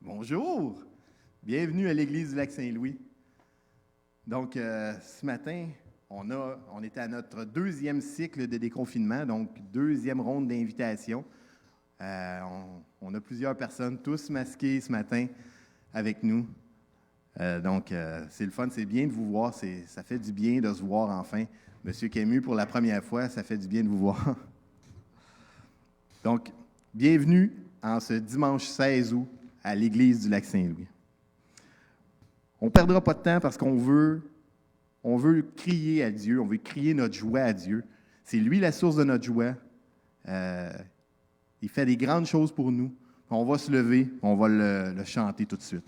Bonjour! Bienvenue à l'Église du Lac-Saint-Louis. Donc, ce matin, on était à notre deuxième cycle de déconfinement, donc deuxième ronde d'invitation. On a plusieurs personnes, tous masquées ce matin avec nous. Donc, c'est le fun, c'est bien de vous voir, ça fait du bien de se voir enfin. Monsieur Camus, pour la première fois, ça fait du bien de vous voir. Donc, bienvenue en ce dimanche 16 août à l'Église du Lac-Saint-Louis. On ne perdra pas de temps parce qu'on veut crier à Dieu, on veut crier notre joie à Dieu. C'est lui la source de notre joie. Il fait des grandes choses pour nous. On va se lever, on va le chanter tout de suite.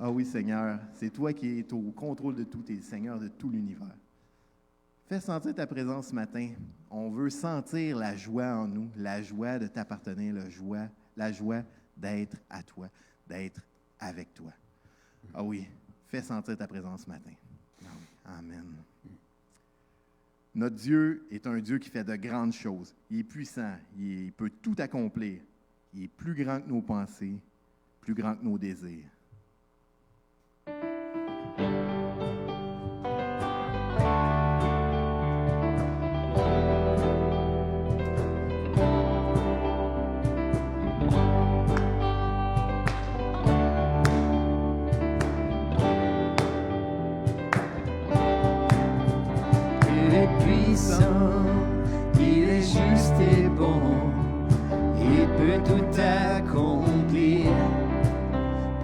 Ah oui, Seigneur, c'est toi qui es au contrôle de tout, tu es le Seigneur de tout l'univers. Fais sentir ta présence ce matin. On veut sentir la joie en nous, la joie de t'appartenir, la joie d'être à toi, d'être avec toi. Ah oui, fais sentir ta présence ce matin. Ah oui, amen. Notre Dieu est un Dieu qui fait de grandes choses. Il est puissant, il peut tout accomplir. Il est plus grand que nos pensées, plus grand que nos désirs. Il est juste et bon, il peut tout accomplir,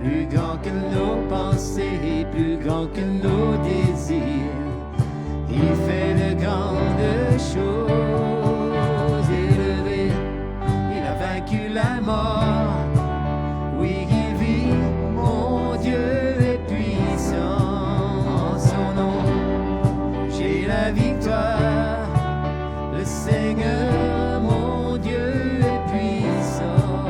plus grand que nos pensées, plus grand que nos désirs. Il fait de grandes choses élevées, il a vaincu la mort. Oui, il vit, mon Dieu est puissant en son nom. J'ai la victoire, le Seigneur, mon Dieu est puissant.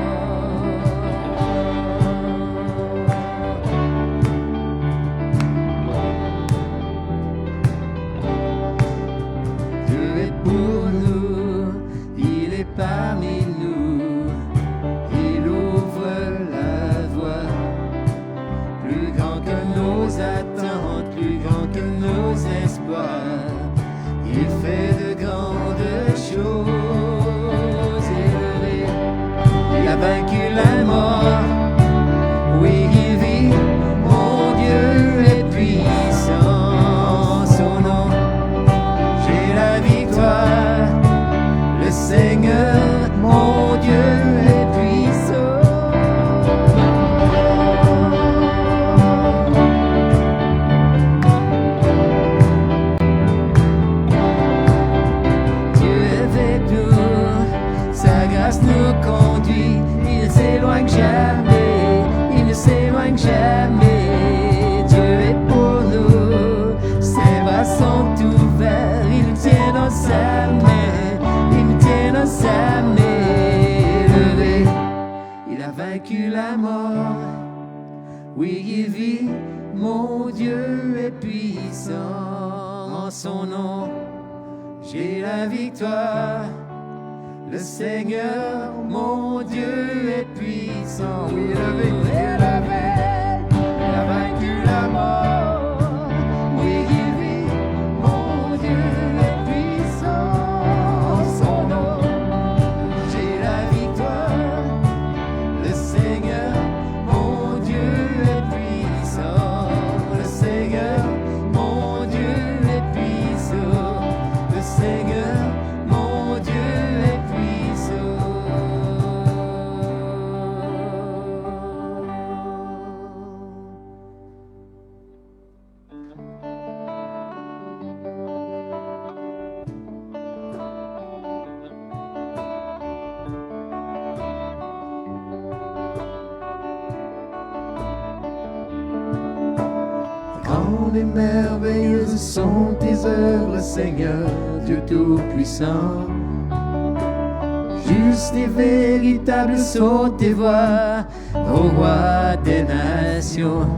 fais de grandes choses. Élevé, il a vaincu la mort. Oui, il vit, mon Dieu est puissant. Son nom, j'ai la victoire. Le Seigneur, mon Dieu est puissant. Dieu est avec nous, sa grâce nous conduit. Il ne s'éloigne jamais, il ne s'éloigne jamais. Dieu est pour nous, ses bras sont ouverts, il nous tient dans sa main, il nous tient dans sa main. Élevé, il a vaincu la mort. Oui, il vit, mon Dieu est puissant. En son nom, j'ai la victoire. Le Seigneur, mon Dieu est puissant. Oui, élevé, il a vaincu la mort. Oui, il vit, mon Dieu est puissant. En son nom, j'ai la victoire. Le Seigneur, mon Dieu est puissant. Le Seigneur, mon Dieu est puissant. Le Seigneur, mon Dieu est Grandes et merveilleuses sont tes œuvres, Seigneur, Dieu Tout-Puissant. Justes et véritables sont tes voies, ô Roi des nations.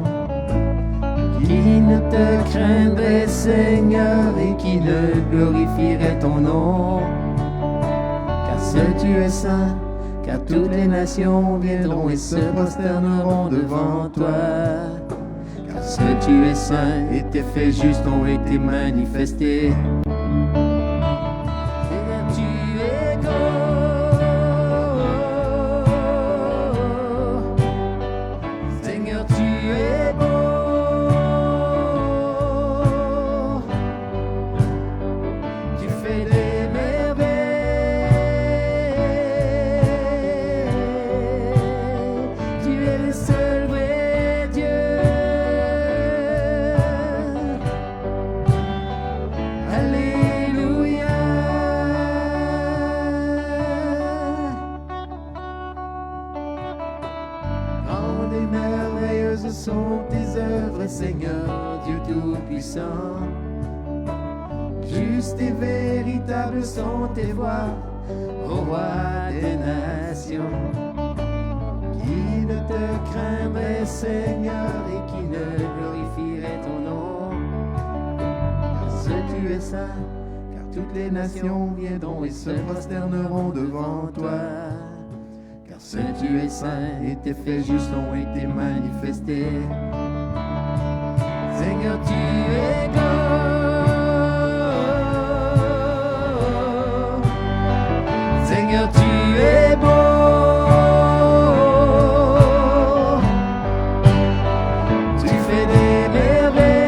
Qui ne te craindrait, Seigneur, et qui ne glorifierait ton nom? Car seul tu es saint, car toutes les nations viendront et se prosterneront devant toi. Car seul tu es saint, et tes faits justes ont été manifestés. Sont tes œuvres, Seigneur, Dieu Tout-Puissant. Justes et véritables sont tes voies, ô Roi des nations. Qui ne te craindrait, Seigneur, et qui ne glorifierait ton nom? Car seul tu es saint, car toutes les nations viendront et se prosterneront devant toi. Car seul tu es saint, et tes faits justes ont été manifestés. Seigneur, tu es grand. Seigneur, tu es beau. Tu fais des merveilles.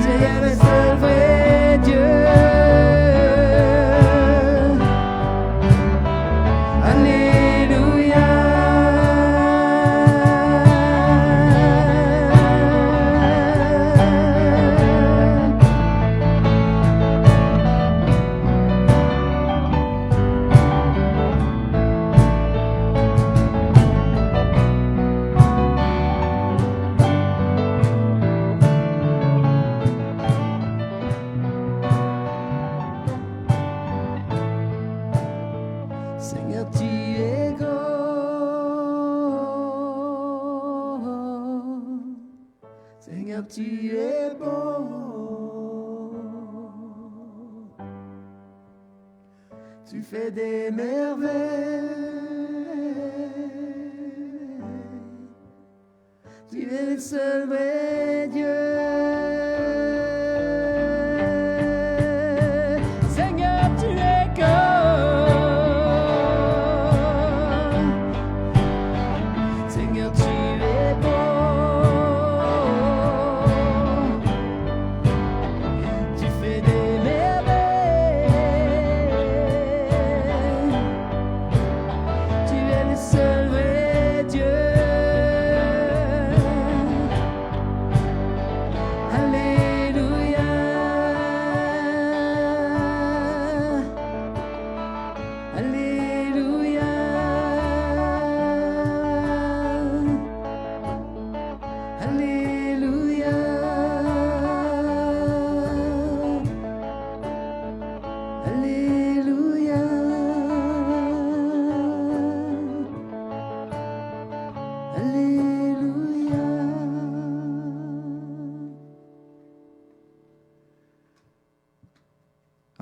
Tu es le seul vrai Dieu. Seigneur, tu es grand. Seigneur, tu es bon. Tu fais des merveilles. Tu es le seul vrai Dieu.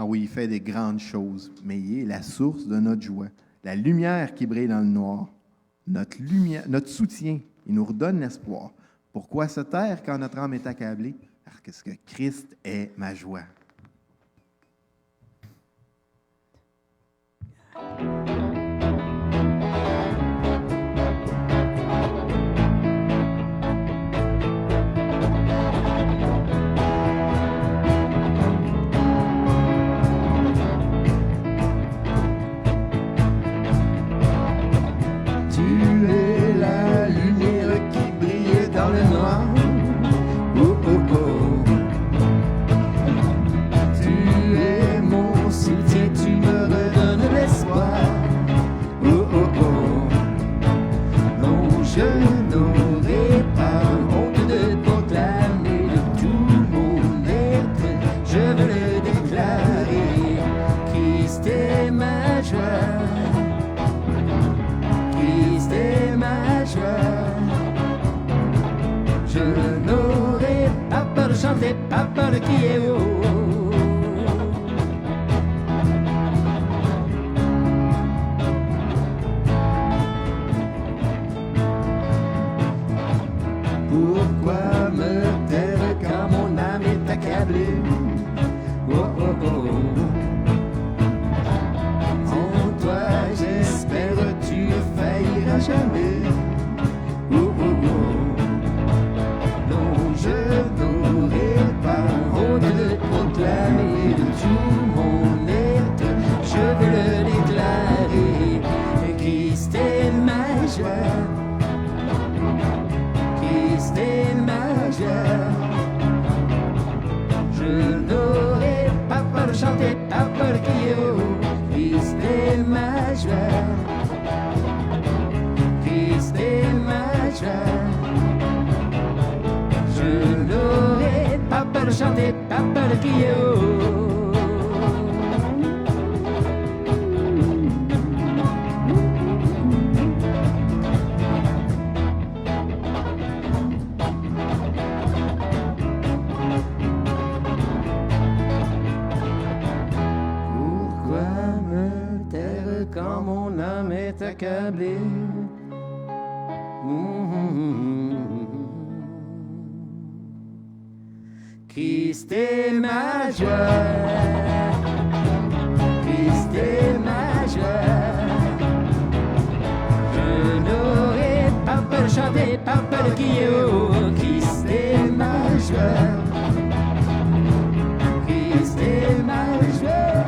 Ah oui, il fait des grandes choses, mais il est la source de notre joie, la lumière qui brille dans le noir, notre lumière, notre soutien. Il nous redonne l'espoir. Pourquoi se taire quand notre âme est accablée? Parce que Christ est ma joie. Chanter, pas peur de crier haut. Pourquoi me taire quand mon âme est accablée? Oh oh oh. En toi j'espère, tu ne failliras jamais. Oh oh oh. Non, je n'aurai pas honte de proclamer de tout mon être. Je veux le déclarer. Christ est ma joie. Christ est ma joie. Je n'aurai pas peur de chanter, pas peur de crier haut. Christ est ma joie. Christ est ma joie. Je n'aurai pas peur de chanter, pas peur de crier haut. Pourquoi me taire quand mon âme est accablée? Christ est ma joie. Christ est ma joie. Je n'aurai pas peur de chanter, pas peur de crier haut. Christ est ma joie. Christ est ma joie.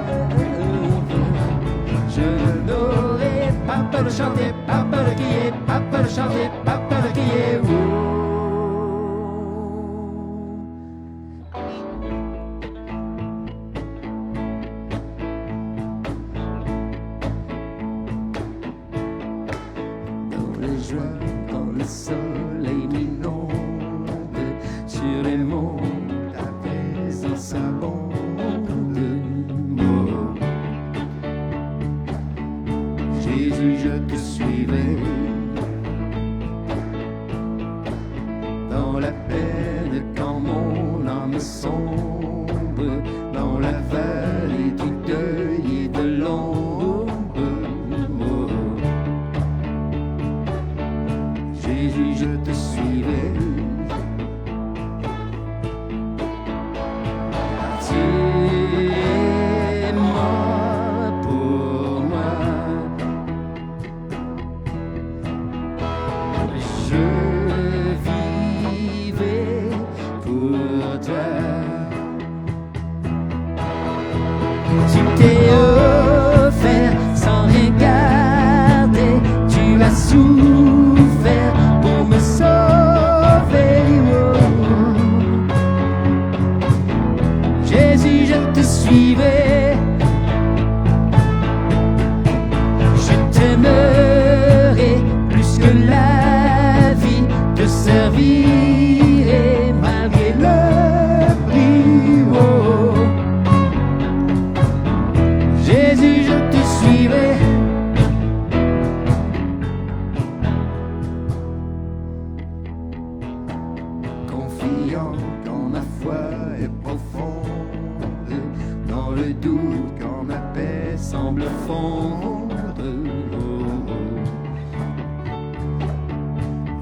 Je n'aurai pas peur de chanter, pas peur de crier, pas peur de chanter, pas peur de crier haut. Quand le soleil m'inonde sur les monts, apaisant sa bande, moi, Jésus, je te suivrai. Dans la peine quand mon âme sombre, dans la vallée du deuil et de l'ombre, Jésus, je te suivrai. Tu es mort pour moi. Je vivrai pour toi. Tu t'es offert sans regarder. Tu as souffert pour me sauver. Oh. Jésus, je te suivrai. Je t'aimerai plus que la vie. Te servirai malgré le prix. Oh. Jésus, je te suivrai. Confiant quand ma foi est profonde, dans le doute, quand ma paix semble fondre.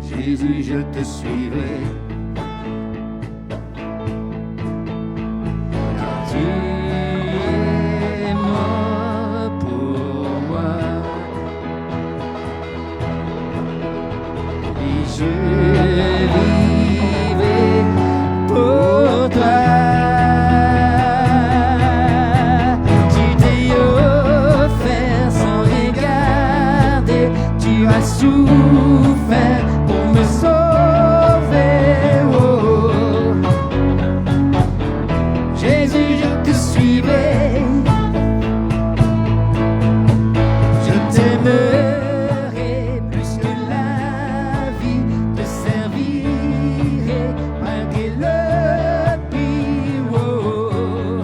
Jésus, je te suivrai. Car tu es mort pour moi. Et je vivrai pour toi. Tu t'es offert sans regarder. Tu as souffert pour me sauver. Oh. Jésus, je te suivrai. Je t'aimerai plus que la vie. Te servirai malgré le pire. Oh.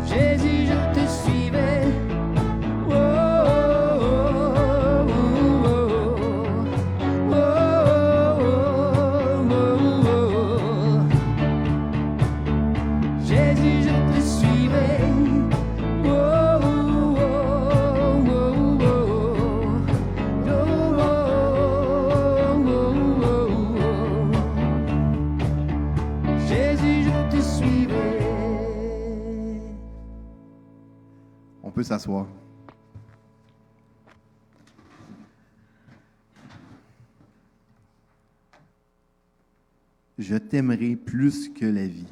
Jésus, je te suivrai. Oh, oh, oh, oh, oh, oh, oh. Jésus, je te suivrai. Oh, oh, oh, oh, oh, oh. Jésus, je te suivrai. On peut s'asseoir. Je t'aimerai plus que la vie.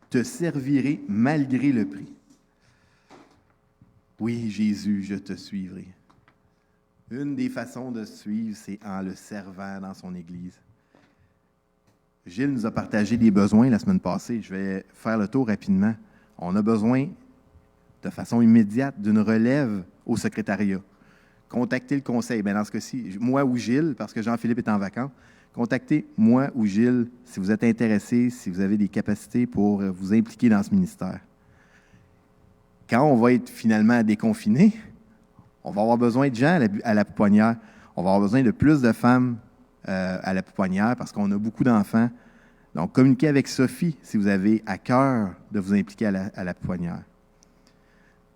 Te servirai malgré le prix. Oui, Jésus, je te suivrai. Une des façons de suivre, c'est en le servant dans son Église. Gilles nous a partagé des besoins la semaine passée. Je vais faire le tour rapidement. On a besoin, de façon immédiate, d'une relève au secrétariat. Contactez le conseil. Bien, dans ce cas-ci, moi ou Gilles, parce que Jean-Philippe est en vacances, contactez moi ou Gilles si vous êtes intéressé, si vous avez des capacités pour vous impliquer dans ce ministère. Quand on va être finalement déconfiné, on va avoir besoin de gens à la pouponnière. On va avoir besoin de plus de femmes à la pouponnière parce qu'on a beaucoup d'enfants. Donc, communiquez avec Sophie si vous avez à cœur de vous impliquer à la pouponnière.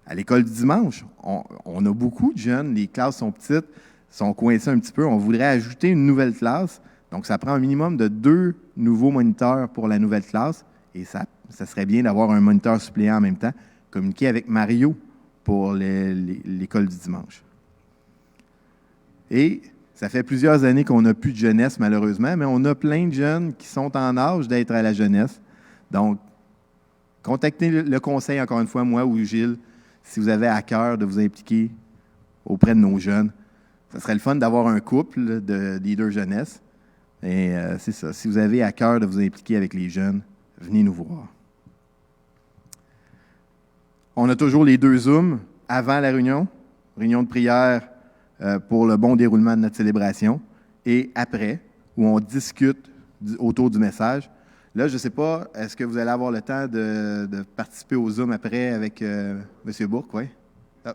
À l'école du dimanche, on a beaucoup de jeunes. Les classes sont petites, sont coincées un petit peu. On voudrait ajouter une nouvelle classe. Donc, ça prend un minimum de 2 nouveaux moniteurs pour la nouvelle classe. Et ça serait bien d'avoir un moniteur suppléant en même temps. Communiquer avec Mario pour l'école du dimanche. Et ça fait plusieurs années qu'on n'a plus de jeunesse, malheureusement, mais on a plein de jeunes qui sont en âge d'être à la jeunesse. Donc, contactez le conseil, encore une fois, moi ou Gilles, si vous avez à cœur de vous impliquer auprès de nos jeunes. Ça serait le fun d'avoir un couple de leaders jeunesse. Et c'est ça. Si vous avez à cœur de vous impliquer avec les jeunes, venez nous voir. On a toujours les 2 Zooms avant la réunion de prière pour le bon déroulement de notre célébration, et après, où on discute autour du message. Là, je ne sais pas, est-ce que vous allez avoir le temps de participer au Zoom après avec M. Bourque, oui? Ah,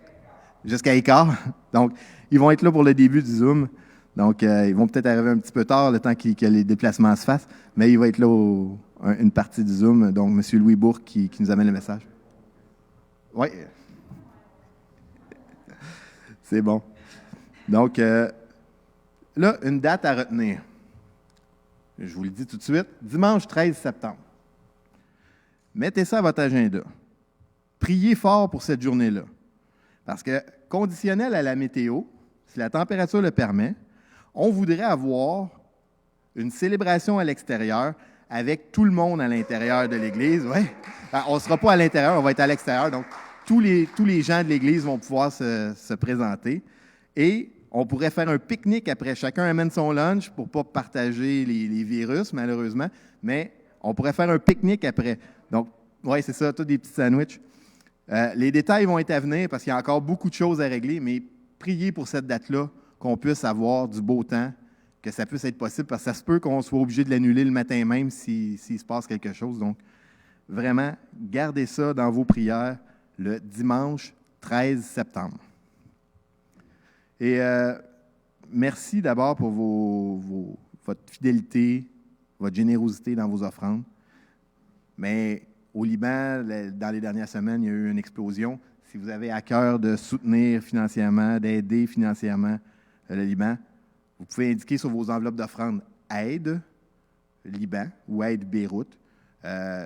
jusqu'à 15h. Donc, ils vont être là pour le début du Zoom. Donc, ils vont peut-être arriver un petit peu tard, le temps que les déplacements se fassent, mais il va être là une partie du Zoom. Donc, M. Louis Bourque qui nous amène le message. Oui. C'est bon. Donc, là, une date à retenir. Je vous le dis tout de suite, dimanche 13 septembre. Mettez ça à votre agenda. Priez fort pour cette journée-là. Parce que, conditionnel à la météo, si la température le permet, on voudrait avoir une célébration à l'extérieur avec tout le monde à l'intérieur de l'Église. Ouais. On ne sera pas à l'intérieur, on va être à l'extérieur. Donc, tous les gens de l'Église vont pouvoir se présenter. Et on pourrait faire un pique-nique après. Chacun amène son lunch pour ne pas partager les virus, malheureusement. Mais on pourrait faire un pique-nique après. Donc, oui, c'est ça, tous des petits sandwichs. Les détails vont être à venir parce qu'il y a encore beaucoup de choses à régler, mais priez pour cette date-là, qu'on puisse avoir du beau temps, que ça puisse être possible, parce que ça se peut qu'on soit obligé de l'annuler le matin même s'il se passe quelque chose. Donc, vraiment, gardez ça dans vos prières le dimanche 13 septembre. Et merci d'abord pour votre fidélité, votre générosité dans vos offrandes. Mais Au Liban, dans les dernières semaines, il y a eu une explosion. Si vous avez à cœur de soutenir financièrement, d'aider financièrement le Liban, vous pouvez indiquer sur vos enveloppes d'offrande Aide Liban ou Aide Beyrouth.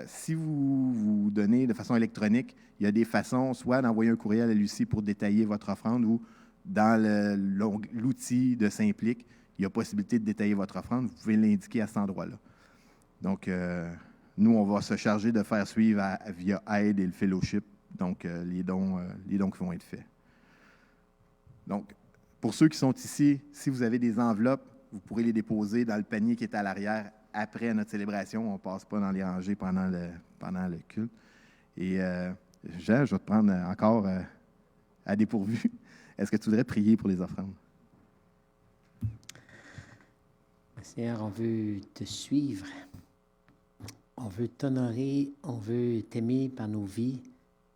Si vous donnez de façon électronique, il y a des façons soit d'envoyer un courriel à Lucie pour détailler votre offrande ou dans l'outil de Simplique, il y a possibilité de détailler votre offrande. Vous pouvez l'indiquer à cet endroit-là. Donc, nous, on va se charger de faire suivre via Aide et le Fellowship, donc les dons qui vont être faits. Donc, pour ceux qui sont ici, si vous avez des enveloppes, vous pourrez les déposer dans le panier qui est à l'arrière après notre célébration. On ne passe pas dans les rangées pendant le culte. Et Jean, je vais te prendre encore à dépourvu. Est-ce que tu voudrais prier pour les offrandes? Seigneur, on veut te suivre. On veut t'honorer. On veut t'aimer par nos vies.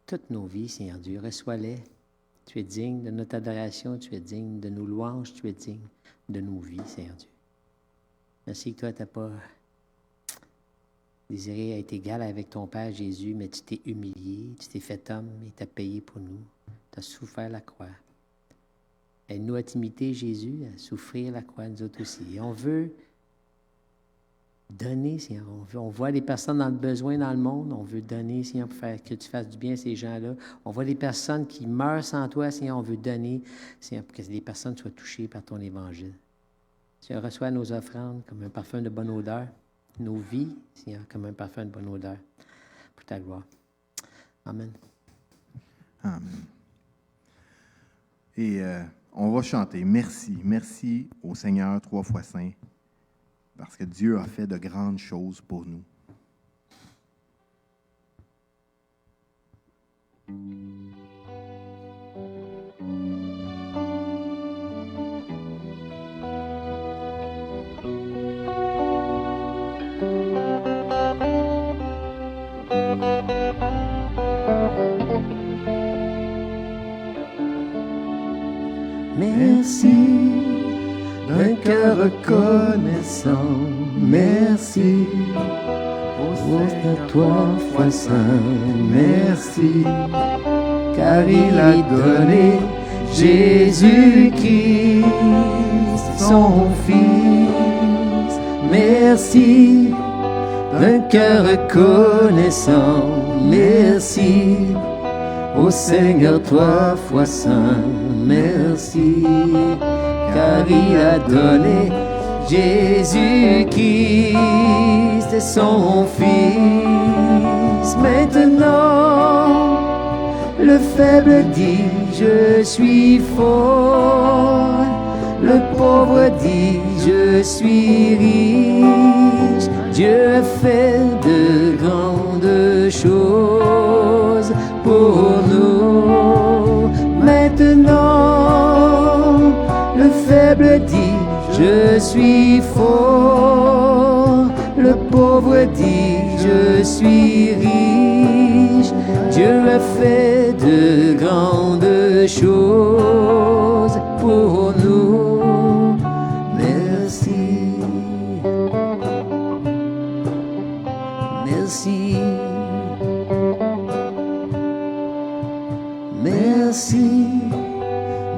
Toutes nos vies, Seigneur Dieu. Reçois-les. Tu es digne de notre adoration. Tu es digne de nos louanges. Tu es digne de nos vies, Seigneur Dieu. Merci que toi, tu n'as pas désiré être égal avec ton Père Jésus, mais tu t'es humilié, tu t'es fait homme et tu as payé pour nous. Tu as souffert la croix. Aide-nous à t'imiter, Jésus, à souffrir la croix, nous autres aussi. Et on veut donner, Seigneur. On voit les personnes dans le besoin dans le monde. On veut donner, Seigneur, pour faire que tu fasses du bien à ces gens-là. On voit des personnes qui meurent sans toi, Seigneur. On veut donner, Seigneur, pour que les personnes soient touchées par ton évangile. Seigneur, reçois nos offrandes comme un parfum de bonne odeur. Nos vies, Seigneur, comme un parfum de bonne odeur. Pour ta gloire. Amen. Amen. Et on va chanter. Merci. Merci au Seigneur 3 fois saint. Parce que Dieu a fait de grandes choses pour nous. Merci d'un cœur reconnaissant. Merci pour toi, foi saint. Merci car il a donné Jésus-Christ, son Fils. Merci d'un cœur reconnaissant. Merci ô Seigneur, toi, foi saint. Merci, car il a donné Jésus-Christ, son Fils. Maintenant, le faible dit, je suis fort. Le pauvre dit, je suis riche. Dieu a fait de grandes choses pour nous. Maintenant, le faible dit, je suis fort. Le pauvre dit, je suis riche. Dieu a fait de grandes choses pour nous. Merci. Merci. Merci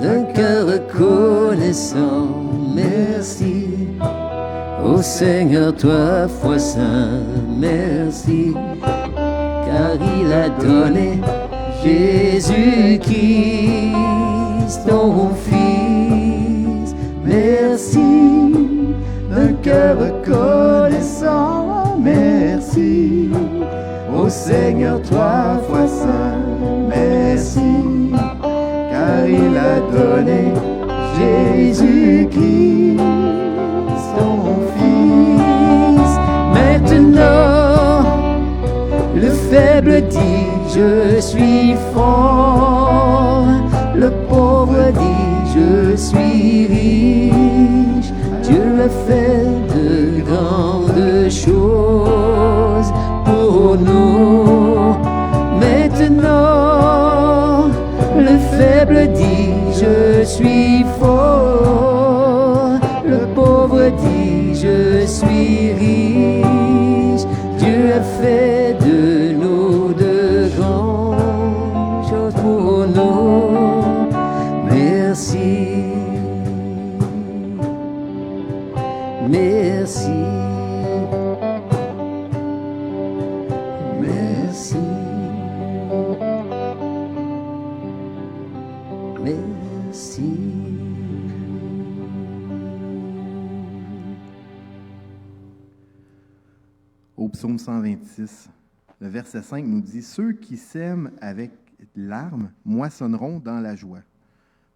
d'un cœur reconnaissant. Merci ô Seigneur, toi, foi saint. Merci car il a donné Jésus-Christ, ton Fils. Merci d'un cœur reconnaissant. Merci ô Seigneur, toi, foi saint. Merci car il a donné Jésus-Christ, son Fils. Maintenant, le faible dit, je suis fort. Le pauvre dit, je suis riche. Dieu a fait de grandes choses pour nous. Maintenant, le faible dit, je suis fort. Le pauvre dit, je suis riche. Dieu a fait de nous au psaume 126. Le verset 5 nous dit « Ceux qui sèment avec larmes moissonneront dans la joie. »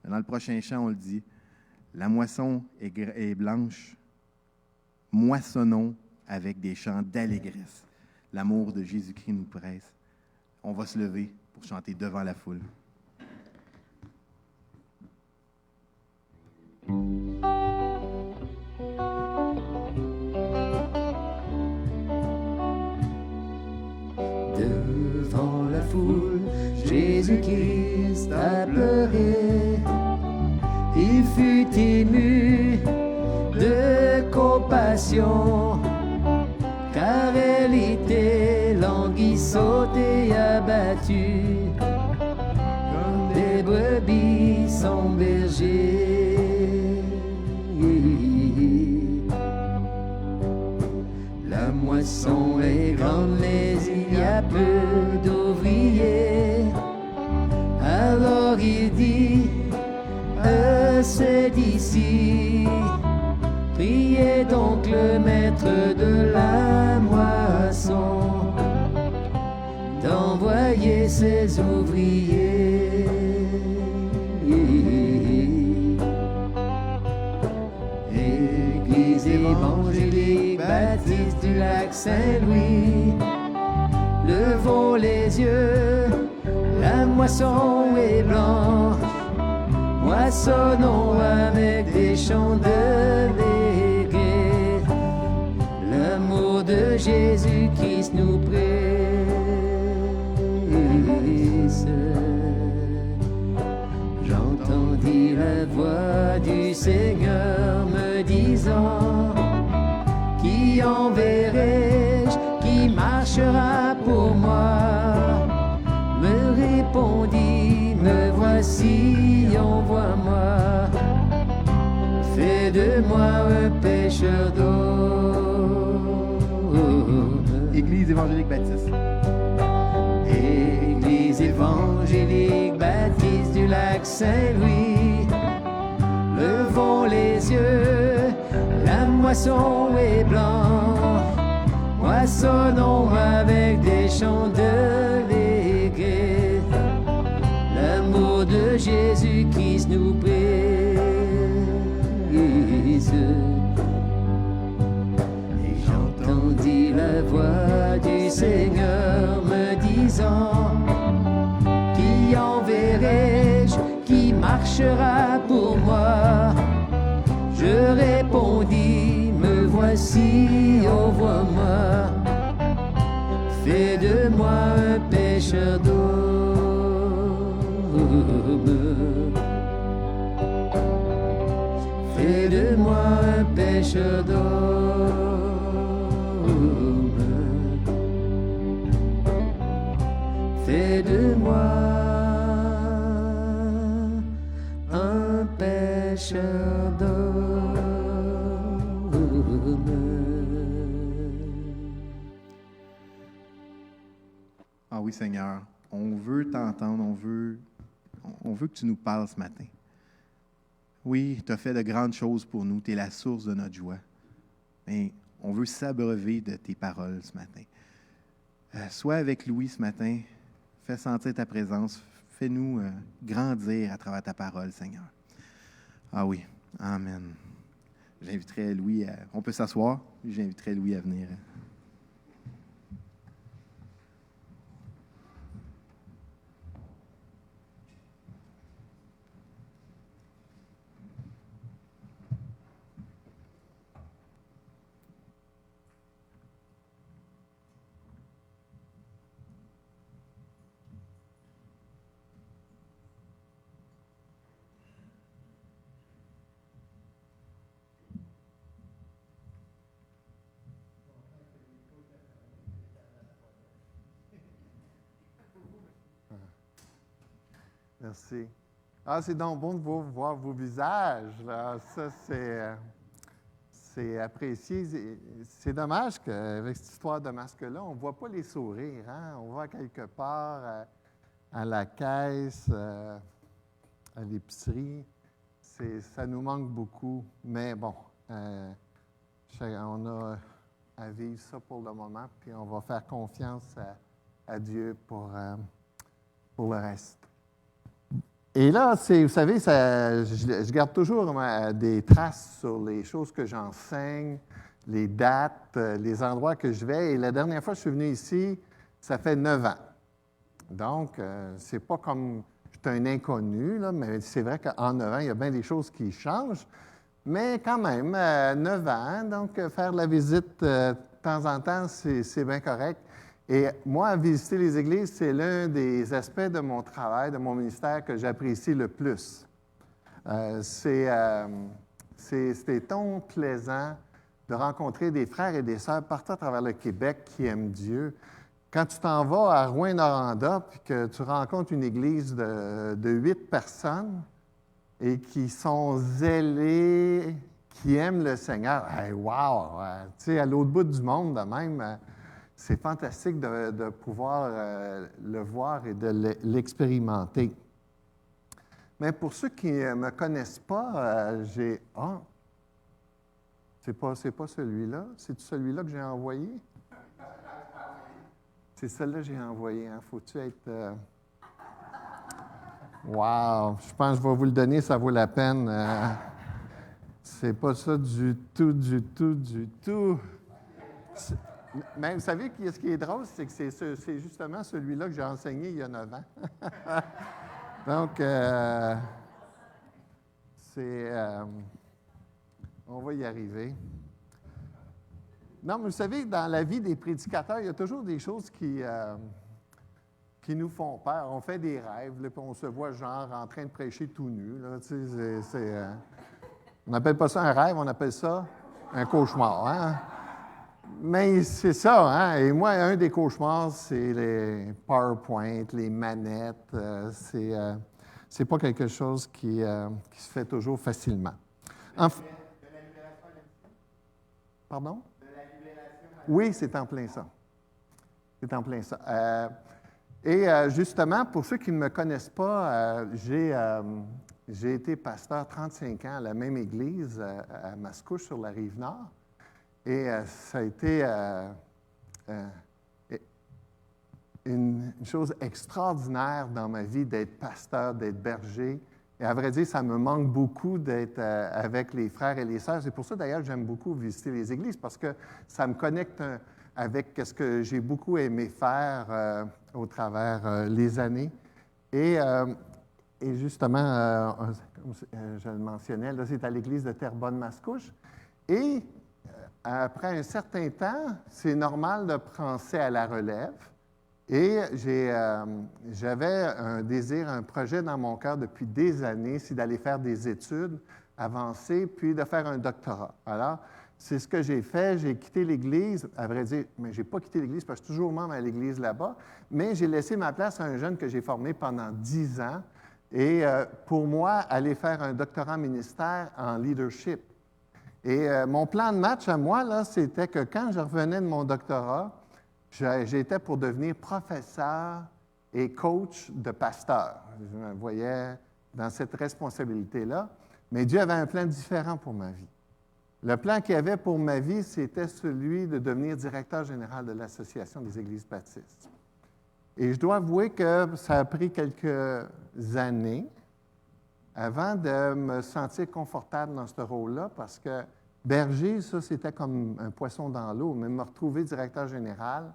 Dans le prochain chant, on le dit « La moisson est blanche, moissonnons avec des chants d'allégresse. » L'amour de Jésus-Christ nous presse. On va se lever pour chanter devant la foule. Devant la foule, Jésus-Christ a pleuré. Il fut ému de compassion, car elle était languissante et abattue, comme des brebis sans berger. La moisson est grande, mais il y a peu d'ouvriers. Alors il dit, c'est d'ici. Priez donc le maître de la moisson d'envoyer ses ouvriers. Église évangélique baptiste du lac Saint-Louis, levons les yeux, la moisson est blanche, moissonnons avec des chants de l'Église. L'amour de Jésus-Christ nous presse. J'entendis la voix du Seigneur me disant, qui enverrai-je, qui marchera pour moi? Me répondit, me voici, envoie-moi. Fais de moi un pêcheur d'eau. Église évangélique baptiste. Église évangélique baptiste du lac Saint-Louis, levons les yeux, la moisson est blanche, moissonnons avec des chants de l'Église. L'amour de Jésus-Christ nous brise. Et j'entendis la voix du Seigneur me disant, qui enverrai-je, qui marchera pour moi? Je répondis, me voici, envoie-moi. Fais de moi un pêcheur d'eau. Fais de moi un pêcheur d'eau. Fais de moi un pêcheur d'eau. Ah oui, Seigneur, on veut t'entendre, on veut que tu nous parles ce matin. Oui, tu as fait de grandes choses pour nous, tu es la source de notre joie. Mais on veut s'abreuver de tes paroles ce matin. Sois avec Louis ce matin, fais sentir ta présence, fais-nous grandir à travers ta parole, Seigneur. Ah oui, amen. J'inviterai Louis on peut s'asseoir, j'inviterai Louis à venir. Merci. Ah, c'est donc bon de voir vos visages, là. Ça, c'est apprécié. C'est dommage qu'avec cette histoire de masque-là, on ne voit pas les sourires. Hein? On voit quelque part à la caisse, à l'épicerie. Ça nous manque beaucoup. Mais bon, on a à vivre ça pour le moment, puis on va faire confiance à Dieu pour le reste. Et là, vous savez, je garde toujours des traces sur les choses que j'enseigne, les dates, les endroits que je vais. Et la dernière fois que je suis venu ici, ça fait 9 ans. Donc, c'est pas comme je suis un inconnu, là, mais c'est vrai qu'en 9 ans, il y a bien des choses qui changent. Mais quand même, 9 ans, donc faire la visite de temps en temps, c'est bien correct. Et moi, visiter les églises, c'est l'un des aspects de mon travail, de mon ministère que j'apprécie le plus. C'est donc plaisant de rencontrer des frères et des sœurs partout à travers le Québec qui aiment Dieu. Quand tu t'en vas à Rouyn-Noranda puis que tu rencontres une église de 8 personnes et qui sont zélés, qui aiment le Seigneur, hey, wow! Tu sais, à l'autre bout du monde, de même, c'est fantastique de pouvoir le voir et de l'expérimenter. Mais pour ceux qui ne me connaissent pas, j'ai... Ah! C'est pas celui-là. C'est celui-là que j'ai envoyé? C'est celle-là que j'ai envoyé. Hein? Faut-tu être... Wow! Je pense que je vais vous le donner, ça vaut la peine. C'est pas ça du tout. Mais vous savez, ce qui est drôle, c'est que c'est justement celui-là que j'ai enseigné il y a 9 ans. Donc, on va y arriver. Non, mais vous savez, dans la vie des prédicateurs, il y a toujours des choses qui nous font peur. On fait des rêves, là, puis on se voit genre en train de prêcher tout nu. Là, tu sais, on n'appelle pas ça un rêve, on appelle ça un cauchemar. Hein? Mais c'est ça, hein? Et moi, un des cauchemars, c'est les PowerPoint, les manettes. C'est pas quelque chose qui se fait toujours facilement. Pardon? Oui, c'est en plein ça. C'est en plein ça. Justement, pour ceux qui ne me connaissent pas, j'ai été pasteur 35 ans à la même église à Mascouche, sur la Rive-Nord. Et ça a été une chose extraordinaire dans ma vie d'être pasteur, d'être berger. Et à vrai dire, ça me manque beaucoup d'être avec les frères et les sœurs. C'est pour ça, d'ailleurs, que j'aime beaucoup visiter les églises, parce que ça me connecte avec ce que j'ai beaucoup aimé faire au travers les années. Et justement, comme je le mentionnais, là, c'est à l'église de Terrebonne-Mascouche. Et après un certain temps, c'est normal de penser à la relève. Et j'avais un désir, un projet dans mon cœur depuis des années, c'est d'aller faire des études avancées, puis de faire un doctorat. Alors, c'est ce que j'ai fait. J'ai quitté l'Église, à vrai dire, mais je n'ai pas quitté l'Église parce que je suis toujours membre à l'Église là-bas, mais j'ai laissé ma place à un jeune que j'ai formé pendant 10 ans. Et pour moi, aller faire un doctorat en ministère en leadership. Et mon plan de match à moi, là, c'était que quand je revenais de mon doctorat, j'étais pour devenir professeur et coach de pasteur. Je me voyais dans cette responsabilité-là. Mais Dieu avait un plan différent pour ma vie. Le plan qu'il avait pour ma vie, c'était celui de devenir directeur général de l'Association des Églises baptistes. Et je dois avouer que ça a pris quelques années avant de me sentir confortable dans ce rôle-là, parce que berger, ça, c'était comme un poisson dans l'eau. Mais me retrouver directeur général,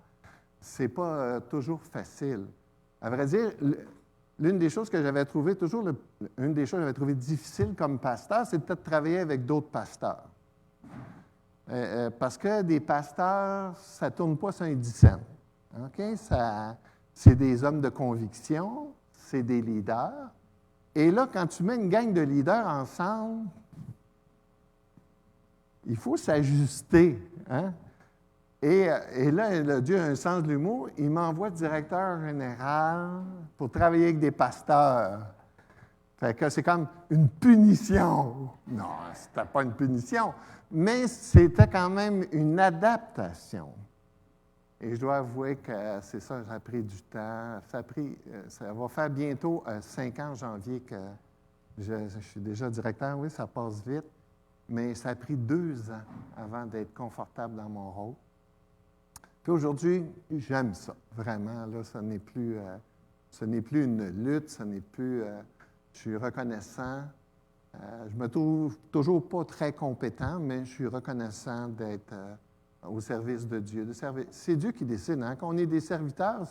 c'est pas toujours facile. À vrai dire, l'une des choses que j'avais trouvé une des choses que j'avais trouvé difficile comme pasteur, c'est peut-être de travailler avec d'autres pasteurs. Parce que des pasteurs, ça ne tourne pas sur un 10 cents. Okay? C'est des hommes de conviction, c'est des leaders. Et là, quand tu mets une gang de leaders ensemble, il faut s'ajuster. Hein? Et là, Dieu a un sens de l'humour. Il m'envoie directeur général pour travailler avec des pasteurs. Fait que c'est comme une punition. Non, c'était pas une punition, mais c'était quand même une adaptation. Et je dois avouer que c'est ça, ça a pris du temps. Ça va faire bientôt 5 ans en janvier que je suis déjà directeur. Oui, ça passe vite. Mais ça a pris 2 ans avant d'être confortable dans mon rôle. Puis aujourd'hui, j'aime ça, vraiment. Là, ce n'est plus une lutte, ce n'est plus... je suis reconnaissant. Je me trouve toujours pas très compétent, mais je suis reconnaissant d'être au service de Dieu. C'est Dieu qui décide. Hein? Quand on est des serviteurs,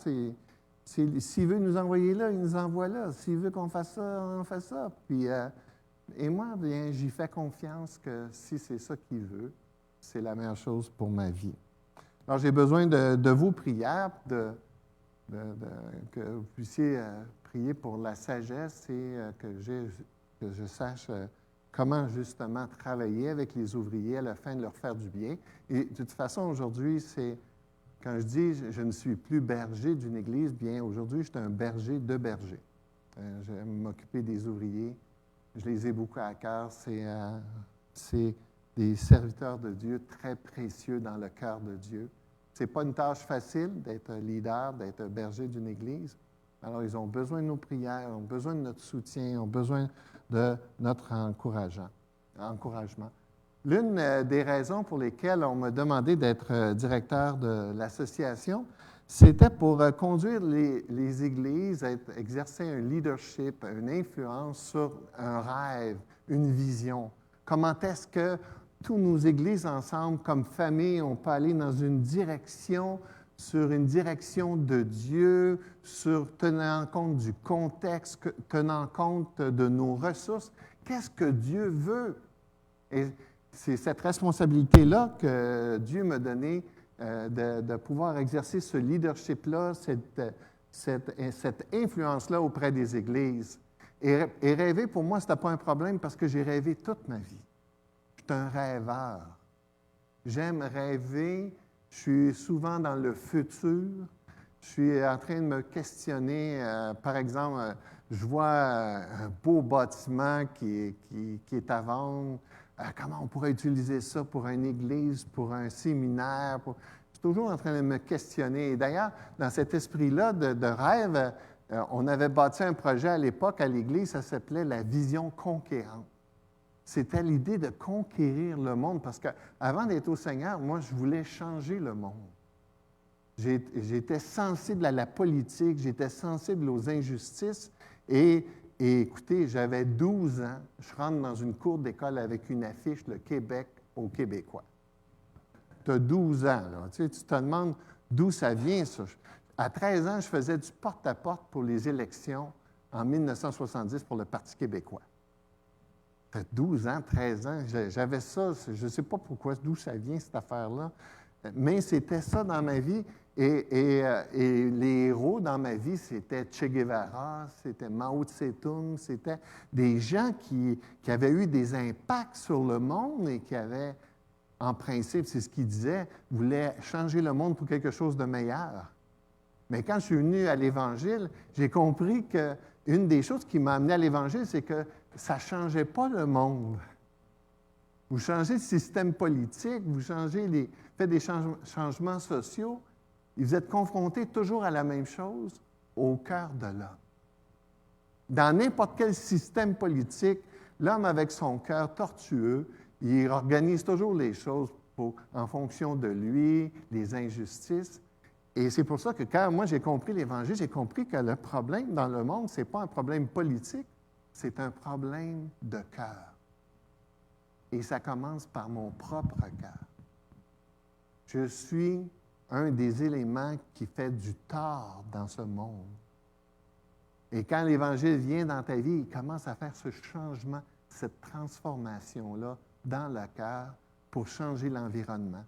s'il veut nous envoyer là, il nous envoie là. S'il veut qu'on fasse ça, on fait ça. Puis, et moi, bien, j'y fais confiance que si c'est ça qu'il veut, c'est la meilleure chose pour ma vie. Alors, j'ai besoin de vos prières, que vous puissiez prier pour la sagesse et que je sache comment justement travailler avec les ouvriers à la fin de leur faire du bien. Et de toute façon, aujourd'hui, quand je dis je ne suis plus berger d'une église, bien aujourd'hui, je suis un berger de bergers. J'aime m'occuper des ouvriers. Je les ai beaucoup à cœur. C'est des serviteurs de Dieu très précieux dans le cœur de Dieu. Ce n'est pas une tâche facile d'être leader, d'être berger d'une église. Alors, ils ont besoin de nos prières, ont besoin de notre soutien, ont besoin de notre encouragement. L'une des raisons pour lesquelles on m'a demandé d'être directeur de l'association, c'était pour conduire les églises, exercer un leadership, une influence sur un rêve, une vision. Comment est-ce que toutes nos églises ensemble, comme famille, on peut aller dans une direction, sur une direction de Dieu, tenant compte du contexte, tenant compte de nos ressources. Qu'est-ce que Dieu veut? Et c'est cette responsabilité-là que Dieu m'a donnée de pouvoir exercer ce leadership-là, cette influence-là auprès des églises. Et rêver, pour moi, ce n'était pas un problème parce que j'ai rêvé toute ma vie. Je suis un rêveur. J'aime rêver. Je suis souvent dans le futur. Je suis en train de me questionner. Par exemple, je vois un beau bâtiment qui est à vendre. Comment on pourrait utiliser ça pour une église, pour un séminaire? Je suis toujours en train de me questionner. Et d'ailleurs, dans cet esprit-là de rêve, on avait bâti un projet à l'époque à l'église, ça s'appelait la vision conquérante. C'était l'idée de conquérir le monde, parce qu'avant d'être au Seigneur, moi, je voulais changer le monde. J'étais sensible à la politique, j'étais sensible aux injustices, et écoutez, j'avais 12 ans, je rentre dans une cour d'école avec une affiche, le Québec aux Québécois. Tu as 12 ans, là, tu te demandes d'où ça vient, ça. À 13 ans, je faisais du porte-à-porte pour les élections en 1970 pour le Parti québécois. 12 ans, 13 ans, j'avais ça, je ne sais pas pourquoi, d'où ça vient cette affaire-là, mais c'était ça dans ma vie. Et les héros dans ma vie, c'était Che Guevara, c'était Mao Tse-tung, c'était des gens qui avaient eu des impacts sur le monde et qui avaient, en principe, c'est ce qu'ils disaient, voulaient changer le monde pour quelque chose de meilleur. Mais quand je suis venu à l'Évangile, j'ai compris qu'une des choses qui m'a amené à l'Évangile, c'est que ça ne changeait pas le monde. Vous changez le système politique, vous faites des changements sociaux, et vous êtes confrontés toujours à la même chose, au cœur de l'homme. Dans n'importe quel système politique, l'homme avec son cœur tortueux, il organise toujours les choses en fonction de lui, des injustices. Et c'est pour ça que quand moi j'ai compris l'Évangile, j'ai compris que le problème dans le monde, ce n'est pas un problème politique, c'est un problème de cœur. Et ça commence par mon propre cœur. Je suis un des éléments qui fait du tort dans ce monde. Et quand l'Évangile vient dans ta vie, il commence à faire ce changement, cette transformation-là dans le cœur pour changer l'environnement.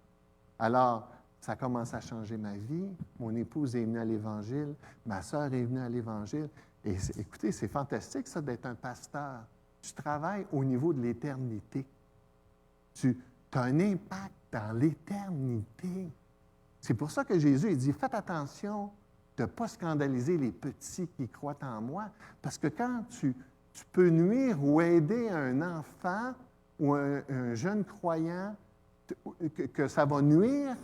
Alors, ça commence à changer ma vie. Mon épouse est venue à l'Évangile, ma sœur est venue à l'Évangile. Et écoutez, c'est fantastique, ça, d'être un pasteur. Tu travailles au niveau de l'éternité. Tu as un impact dans l'éternité. C'est pour ça que Jésus il dit, faites attention de ne pas scandaliser les petits qui croient en moi, parce que quand tu peux nuire ou aider un enfant ou un jeune croyant, que ça va nuire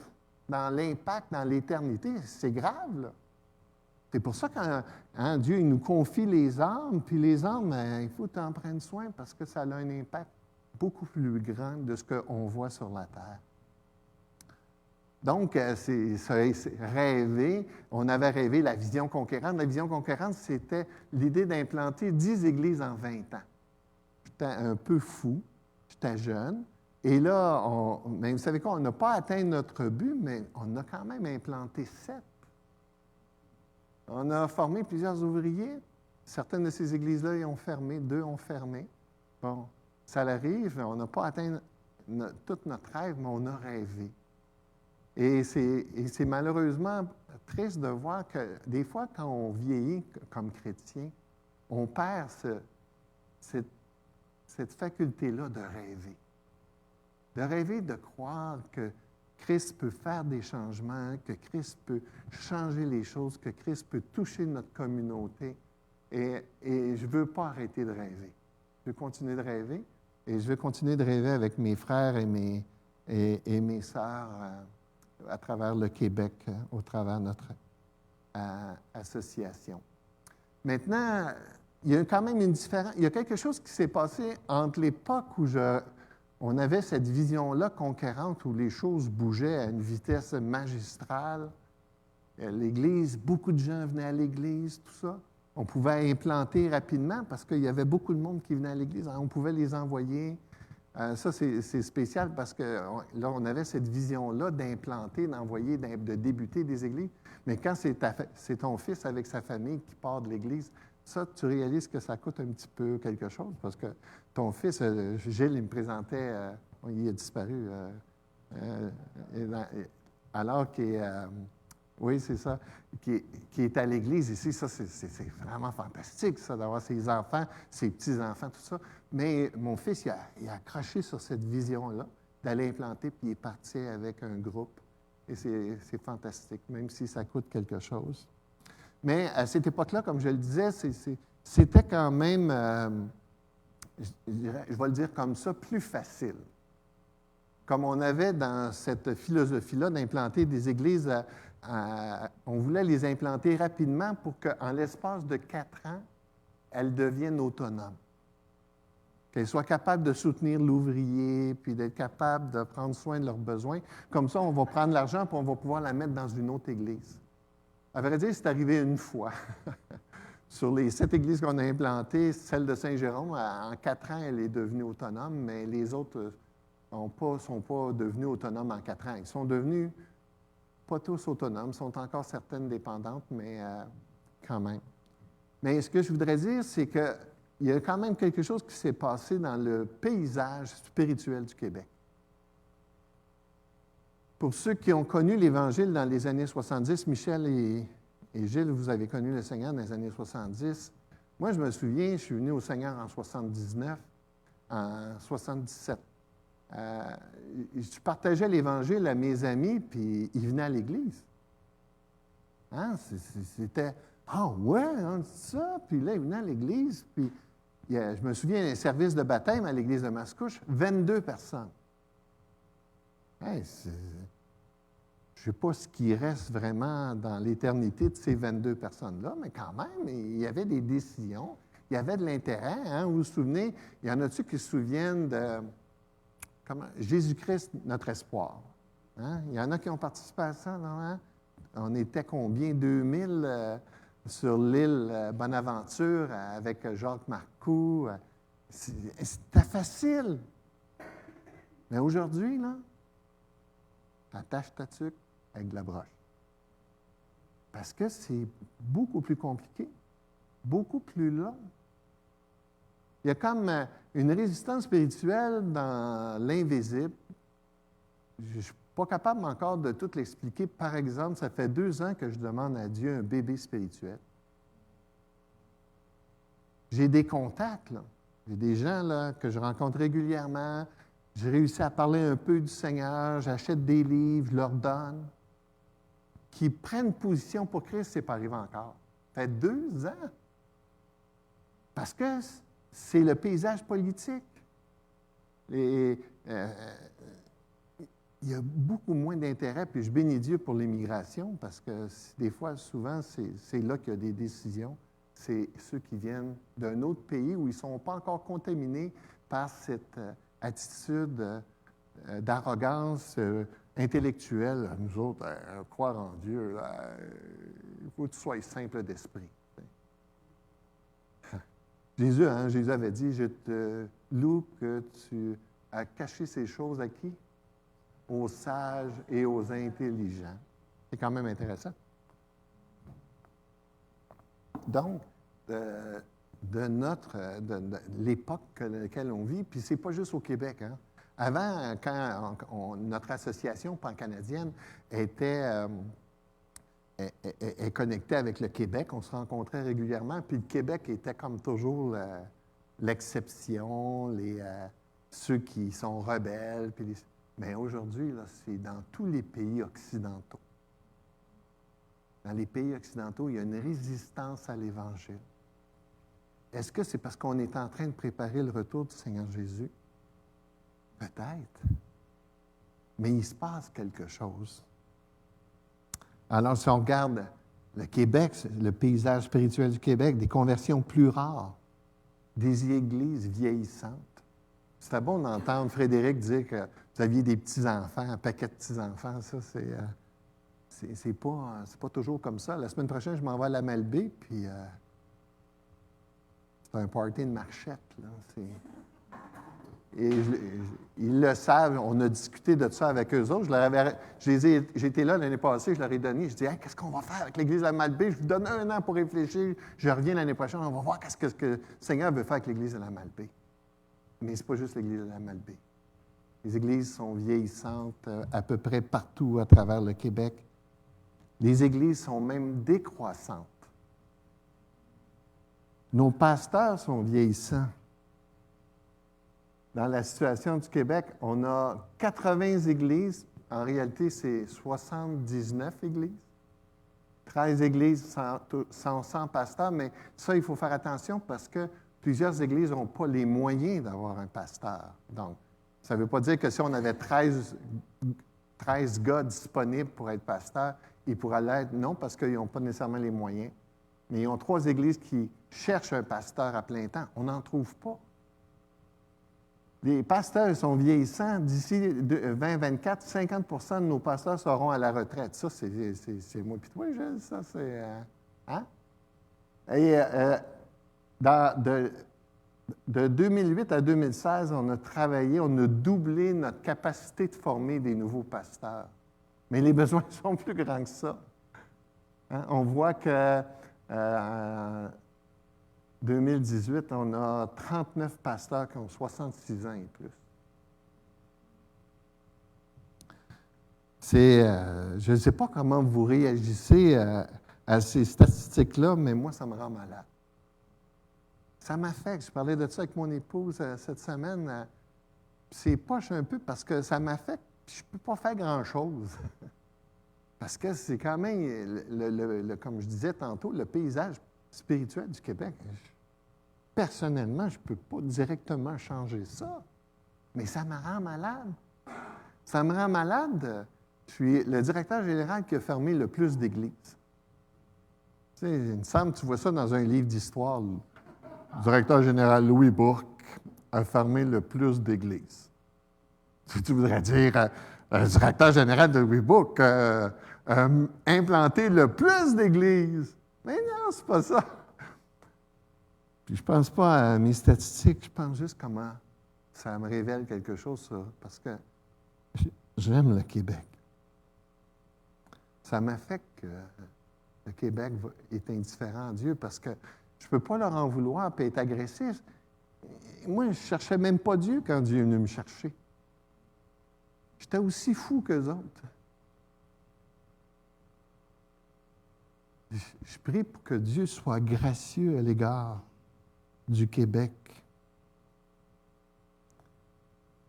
dans l'impact, dans l'éternité, c'est grave, là. C'est pour ça que Dieu il nous confie les âmes, puis les âmes, il faut en prendre soin parce que ça a un impact beaucoup plus grand de ce qu'on voit sur la terre. Donc, c'est rêver. On avait rêvé la vision conquérante. La vision conquérante, c'était l'idée d'implanter 10 églises en 20 ans. J'étais un peu fou, j'étais jeune. Et là, mais vous savez quoi, on n'a pas atteint notre but, mais on a quand même implanté 7. On a formé plusieurs ouvriers. Certaines de ces églises-là ont fermé, 2 ont fermé. Bon, ça arrive, on n'a pas atteint tout notre rêve, mais on a rêvé. Et c'est malheureusement triste de voir que des fois, quand on vieillit comme chrétien, on perd cette faculté-là de rêver. De rêver, de croire que Christ peut faire des changements, que Christ peut changer les choses, que Christ peut toucher notre communauté. Et je ne veux pas arrêter de rêver. Je veux continuer de rêver et je veux continuer de rêver avec mes frères et mes sœurs à travers le Québec, au travers de notre association. Maintenant, il y a quand même une différence. Il y a quelque chose qui s'est passé entre l'époque où on avait cette vision-là conquérante, où les choses bougeaient à une vitesse magistrale. L'Église, beaucoup de gens venaient à l'Église, tout ça. On pouvait implanter rapidement parce qu'il y avait beaucoup de monde qui venait à l'Église. On pouvait les envoyer. Ça, c'est spécial parce que là, on avait cette vision-là d'implanter, d'envoyer, de débuter des églises. Mais quand c'est ton fils avec sa famille qui part de l'Église, ça, tu réalises que ça coûte un petit peu quelque chose parce que ton fils, Gilles, il me présentait, il a disparu, alors qu'il est, oui, c'est ça, qui est à l'Église ici. Ça, c'est vraiment fantastique, ça, d'avoir ses enfants, ses petits-enfants, tout ça. Mais mon fils, il a accroché sur cette vision-là d'aller implanter, puis il est parti avec un groupe. Et c'est fantastique, même si ça coûte quelque chose. Mais à cette époque-là, comme je le disais, c'était quand même, je vais le dire comme ça, plus facile. Comme on avait dans cette philosophie-là d'implanter des églises, on voulait les implanter rapidement pour qu'en l'espace de 4 ans, elles deviennent autonomes. Qu'elles soient capables de soutenir l'ouvrier, puis d'être capables de prendre soin de leurs besoins. Comme ça, on va prendre l'argent, puis on va pouvoir la mettre dans une autre église. À vrai dire, c'est arrivé une fois. Sur les 7 églises qu'on a implantées, celle de Saint-Jérôme, en 4 ans, elle est devenue autonome, mais les autres ne sont pas devenus autonomes en 4 ans. Ils sont devenus pas tous autonomes, sont encore certaines dépendantes, mais quand même. Mais ce que je voudrais dire, c'est qu'il y a quand même quelque chose qui s'est passé dans le paysage spirituel du Québec. Pour ceux qui ont connu l'Évangile dans les années 70, Michel et Gilles, vous avez connu le Seigneur dans les années 70. Moi, je me souviens, je suis venu au Seigneur en 79, en 77. Je partageais l'Évangile à mes amis, puis ils venaient à l'Église. Hein? C'était « Ah ouais, hein, c'est ça! » Puis là, ils venaient à l'Église, puis je me souviens d'un service de baptême à l'Église de Mascouche, 22 personnes. Hey, je ne sais pas ce qui reste vraiment dans l'éternité de ces 22 personnes-là, mais quand même, il y avait des décisions, il y avait de l'intérêt. Hein? Vous vous souvenez, il y en a-tu qui se souviennent de Jésus-Christ, notre espoir? Hein? Il y en a qui ont participé à ça, non? Hein? On était combien? 2000 sur l'île Bonaventure avec Jacques Marcoux. C'était facile. Mais aujourd'hui, là, attache ta tuque avec de la broche. Parce que c'est beaucoup plus compliqué, beaucoup plus long. Il y a comme une résistance spirituelle dans l'invisible. Je ne suis pas capable encore de tout l'expliquer. Par exemple, ça fait 2 ans que je demande à Dieu un bébé spirituel. J'ai des contacts, là. J'ai des gens là, que je rencontre régulièrement. J'ai réussi à parler un peu du Seigneur, j'achète des livres, je leur donne. Qui prennent position pour Christ, ce n'est pas arrivé encore. Ça fait 2 ans. Parce que c'est le paysage politique. Il y a beaucoup moins d'intérêt, puis je bénis Dieu pour l'immigration, parce que des fois, souvent, c'est là qu'il y a des décisions. C'est ceux qui viennent d'un autre pays où ils ne sont pas encore contaminés par cette attitude d'arrogance, intellectuel, nous autres, croire en Dieu, il faut que tu sois simple d'esprit. Jésus, Jésus avait dit, je te loue que tu as caché ces choses à qui? Aux sages et aux intelligents. C'est quand même intéressant. Donc, de l'époque dans laquelle on vit, puis c'est pas juste au Québec. Hein. Avant, quand notre association pan-canadienne était connectée avec le Québec, on se rencontrait régulièrement, puis le Québec était comme toujours l'exception, ceux qui sont rebelles. Mais aujourd'hui, là, c'est dans tous les pays occidentaux. Dans les pays occidentaux, il y a une résistance à l'Évangile. Est-ce que c'est parce qu'on est en train de préparer le retour du Seigneur Jésus? Peut-être. Mais il se passe quelque chose. Alors, si on regarde le Québec, le paysage spirituel du Québec, des conversions plus rares, des églises vieillissantes. C'était bon d'entendre Frédéric dire que vous aviez des petits-enfants, un paquet de petits-enfants. Ça, c'est pas toujours comme ça. La semaine prochaine, je m'en vais à la Malbaie, puis c'est un party de marchette. Là. Et ils le savent, on a discuté de ça avec eux autres. J'étais là l'année passée, je leur ai donné, je dis hey, qu'est-ce qu'on va faire avec l'Église de la Malbaie? Je vous donne 1 an pour réfléchir. Je reviens l'année prochaine, on va voir qu'est-ce que le Seigneur veut faire avec l'Église de la Malbaie. Mais ce n'est pas juste l'Église de la Malbaie. Les églises sont vieillissantes à peu près partout à travers le Québec. Les églises sont même décroissantes. Nos pasteurs sont vieillissants. Dans la situation du Québec, on a 80 églises. En réalité, c'est 79 églises. 13 églises sont sans pasteur, mais ça, il faut faire attention parce que plusieurs églises n'ont pas les moyens d'avoir un pasteur. Donc, ça ne veut pas dire que si on avait 13 gars disponibles pour être pasteur, ils pourraient l'être. Non, parce qu'ils n'ont pas nécessairement les moyens. Mais ils ont 3 églises qui cherchent un pasteur à plein temps. On n'en trouve pas. Les pasteurs sont vieillissants. D'ici 2024, 50 de nos pasteurs seront à la retraite. Ça, c'est moi puis toi, Gilles. Ça, c'est... hein? Et de 2008 à 2016, on a travaillé, on a doublé notre capacité de former des nouveaux pasteurs. Mais les besoins sont plus grands que ça. Hein? On voit que... en 2018, on a 39 pasteurs qui ont 66 ans et plus. Je ne sais pas comment vous réagissez à ces statistiques-là, mais moi, ça me rend malade. Ça m'affecte. Je parlais de ça avec mon épouse cette semaine. C'est poche un peu parce que ça m'affecte, puis je ne peux pas faire grand-chose. Parce que c'est quand même, comme je disais tantôt, le paysage spirituel du Québec. Personnellement, je ne peux pas directement changer ça, mais ça me rend malade. Ça me rend malade. Je suis le directeur général qui a fermé le plus d'églises. Tu sais, il me semble que tu vois ça dans un livre d'histoire. Le directeur général Louis Bourque a fermé le plus d'églises. Tu voudrais dire, le directeur général de Louis Bourque a implanté le plus d'églises. Mais non, c'est pas ça. Puis je ne pense pas à mes statistiques, je pense juste comment ça me révèle quelque chose, ça, parce que j'aime le Québec. Ça m'affecte que le Québec est indifférent à Dieu parce que je ne peux pas leur en vouloir et être agressif. Moi, je ne cherchais même pas Dieu quand Dieu est venu me chercher. J'étais aussi fou qu'eux autres. Je prie pour que Dieu soit gracieux à l'égard du Québec.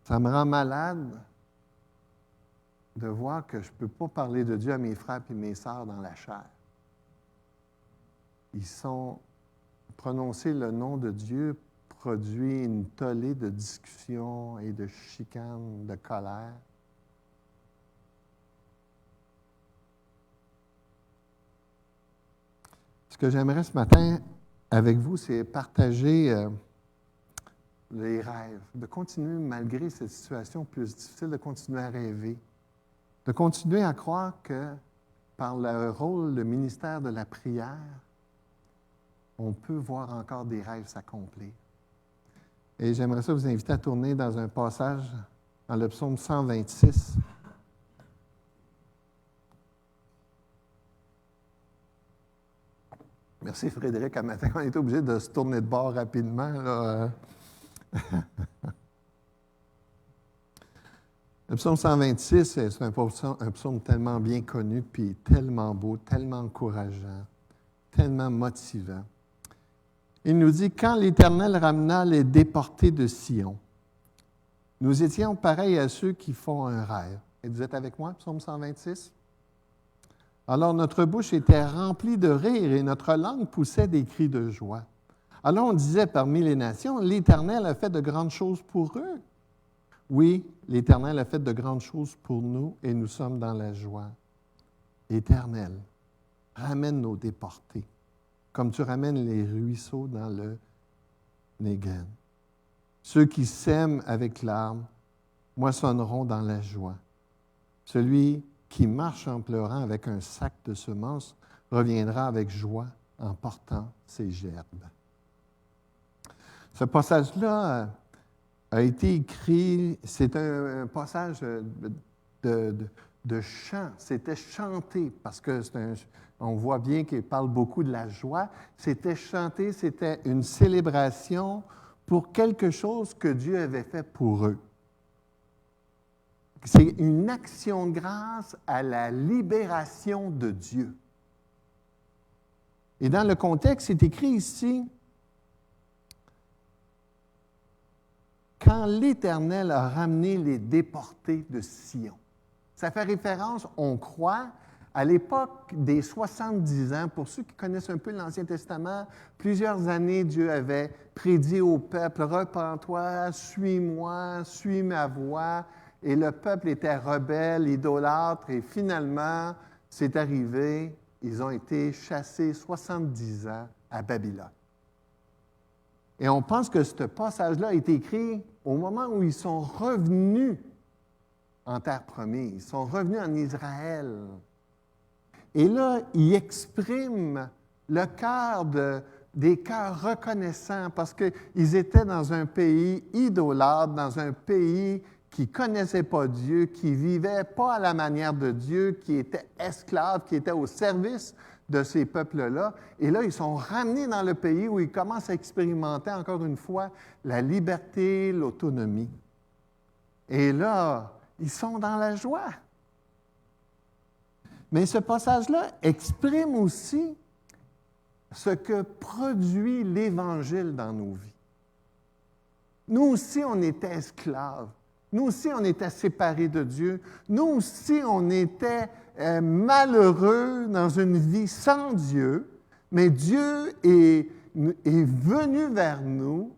Ça me rend malade de voir que je ne peux pas parler de Dieu à mes frères et mes sœurs dans la chair. Prononcer le nom de Dieu produit une tollée de discussions et de chicanes, de colère. Ce que j'aimerais ce matin avec vous, c'est partager les rêves, de continuer, malgré cette situation plus difficile, de continuer à rêver. de continuer à croire que par le rôle, le ministère de la prière, on peut voir encore des rêves s'accomplir. Et j'aimerais ça vous inviter à tourner dans un passage dans le psaume 126. Merci Frédéric, à matin, on était obligé de se tourner de bord rapidement. Là. Le psaume 126, c'est un psaume tellement bien connu, puis tellement beau, tellement encourageant, tellement motivant. Il nous dit, « Quand l'Éternel ramena les déportés de Sion, nous étions pareils à ceux qui font un rêve. » Et vous êtes avec moi, psaume 126? Alors notre bouche était remplie de rire et notre langue poussait des cris de joie. Alors on disait parmi les nations, « L'Éternel a fait de grandes choses pour eux. » Oui, l'Éternel a fait de grandes choses pour nous et nous sommes dans la joie. Éternel, ramène nos déportés, comme tu ramènes les ruisseaux dans le Négen. Ceux qui sèment avec larmes moissonneront dans la joie. Celui qui marche en pleurant avec un sac de semences reviendra avec joie en portant ses gerbes. Ce passage-là a été écrit, c'est un passage de chant, c'était chanté, parce que on voit bien qu'il parle beaucoup de la joie. C'était chanté, c'était une célébration pour quelque chose que Dieu avait fait pour eux. C'est une action de grâce à la libération de Dieu. Et dans le contexte, c'est écrit ici, quand l'Éternel a ramené les déportés de Sion. Ça fait référence, on croit, à l'époque des 70 ans. Pour ceux qui connaissent un peu l'Ancien Testament, plusieurs années, Dieu avait prédit au peuple, « Repens-toi, suis-moi, suis ma voie. » Et le peuple était rebelle, idolâtre, et finalement, c'est arrivé, ils ont été chassés 70 ans à Babylone. Et on pense que ce passage-là a été écrit au moment où ils sont revenus en terre promise, ils sont revenus en Israël. Et là, il exprime le cœur des cœurs reconnaissants parce qu'ils étaient dans un pays idolâtre, dans un pays qui ne connaissait pas Dieu, qui ne vivait pas à la manière de Dieu, qui était esclave, qui était au service de ces peuples-là. Et là, ils sont ramenés dans le pays où ils commencent à expérimenter, encore une fois, la liberté, l'autonomie. Et là, ils sont dans la joie. Mais ce passage-là exprime aussi ce que produit l'Évangile dans nos vies. Nous aussi, on était esclaves. Nous aussi, on était séparés de Dieu. Nous aussi, on était malheureux dans une vie sans Dieu. Mais Dieu est venu vers nous.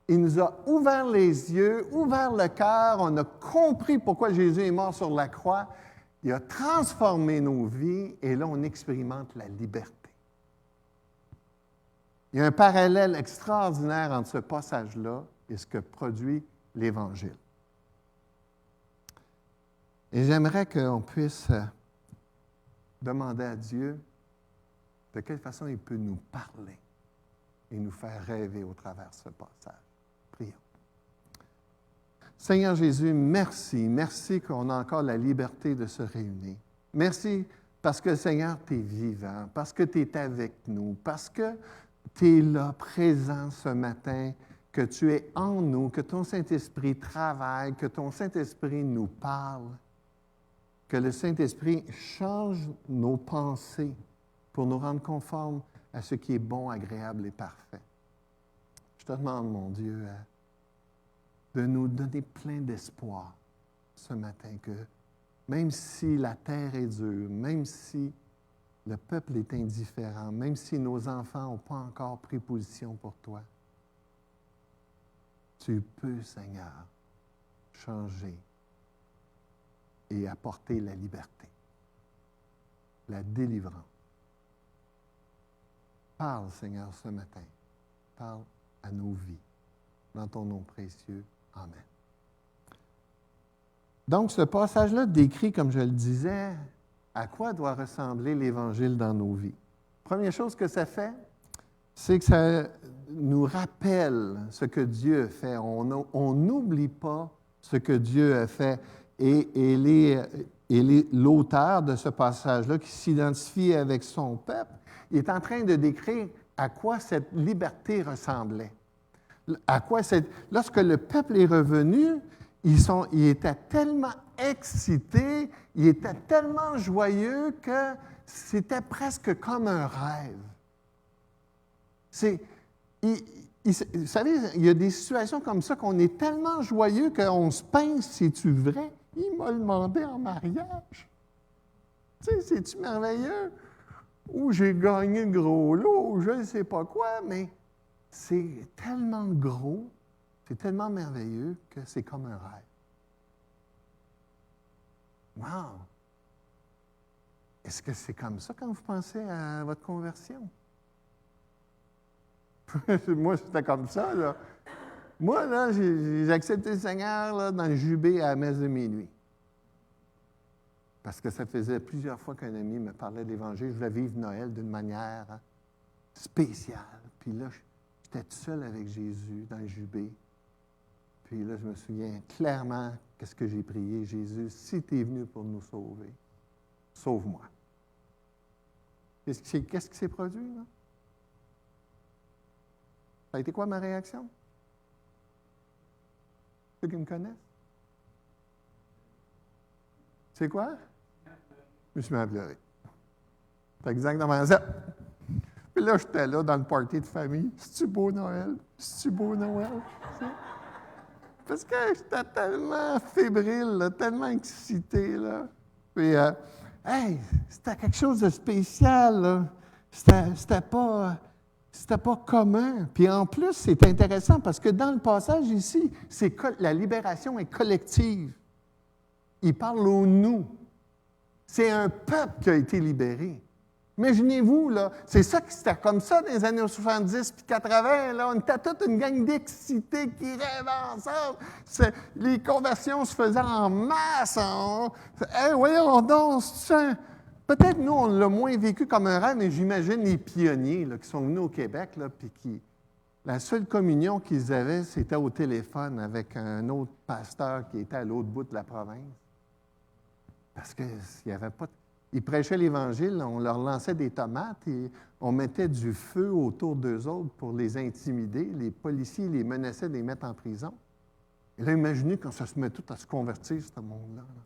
Il nous a ouvert les yeux, ouvert le cœur. On a compris pourquoi Jésus est mort sur la croix. Il a transformé nos vies et là, on expérimente la liberté. Il y a un parallèle extraordinaire entre ce passage-là et ce que produit l'Évangile. Et j'aimerais qu'on puisse demander à Dieu de quelle façon il peut nous parler et nous faire rêver au travers de ce passage. Prions. Seigneur Jésus, merci. Merci qu'on a encore la liberté de se réunir. Merci parce que, Seigneur, tu es vivant, parce que tu es avec nous, parce que tu es là, présent ce matin, que tu es en nous, que ton Saint-Esprit travaille, que ton Saint-Esprit nous parle, que le Saint-Esprit change nos pensées pour nous rendre conformes à ce qui est bon, agréable et parfait. Je te demande, mon Dieu, de nous donner plein d'espoir ce matin, que même si la terre est dure, même si le peuple est indifférent, même si nos enfants n'ont pas encore pris position pour toi, tu peux, Seigneur, changer et apporter la liberté, la délivrance. Parle, Seigneur, ce matin. Parle à nos vies. Dans ton nom précieux. Amen. Donc, ce passage-là décrit, comme je le disais, à quoi doit ressembler l'Évangile dans nos vies. Première chose que ça fait, c'est que ça nous rappelle ce que Dieu a fait. On n'oublie pas ce que Dieu a fait. Et l'auteur de ce passage-là, qui s'identifie avec son peuple, il est en train de décrire à quoi cette liberté ressemblait. Lorsque le peuple est revenu, ils étaient tellement excités, ils étaient tellement joyeux que c'était presque comme un rêve. Vous savez, il y a des situations comme ça qu'on est tellement joyeux qu'on se pince, c'est-tu vrai? Il m'a demandé en mariage. Tu sais, c'est-tu merveilleux? Ou j'ai gagné le gros lot, ou je ne sais pas quoi, mais c'est tellement gros, c'est tellement merveilleux que c'est comme un rêve. Wow! Est-ce que c'est comme ça quand vous pensez à votre conversion? Moi, c'était comme ça, là. Moi, là, j'ai accepté le Seigneur là, dans le jubé à la messe de minuit. Parce que ça faisait plusieurs fois qu'un ami me parlait de l'Évangile. Je voulais vivre Noël d'une manière spéciale. Puis là, j'étais tout seul avec Jésus dans le jubé. Puis là, je me souviens clairement qu'est-ce que j'ai prié. Jésus, si tu es venu pour nous sauver, sauve-moi. Qu'est-ce qui s'est produit, là? Ça a été quoi ma réaction? Ceux qui me connaissent? C'est quoi? Je me suis mis à pleurer. C'est exactement ça. Puis là, j'étais là dans le party de famille. C'est-tu beau Noël? C'est-tu beau Noël? Parce que j'étais tellement fébrile, là, tellement excité. Là. Puis, hey, c'était quelque chose de spécial. Là. C'était pas commun. Puis en plus, c'est intéressant parce que dans le passage ici, la libération est collective. Il parle au nous. C'est un peuple qui a été libéré. Imaginez-vous, là, c'est ça qui c'était comme ça dans les années 70 puis 80. Là, on était toute une gang d'excités qui rêvaient ensemble. Les conversions se faisaient en masse. Hey, voyons donc, peut-être nous, on l'a moins vécu comme un rêve, mais j'imagine les pionniers là, qui sont venus au Québec, là, puis la seule communion qu'ils avaient, c'était au téléphone avec un autre pasteur qui était à l'autre bout de la province. Parce qu'il n'y avait pas... Ils prêchaient l'Évangile, on leur lançait des tomates et on mettait du feu autour d'eux autres pour les intimider. Les policiers les menaçaient de les mettre en prison. Et là, imaginez quand ça se met tout à se convertir, ce monde-là. Là.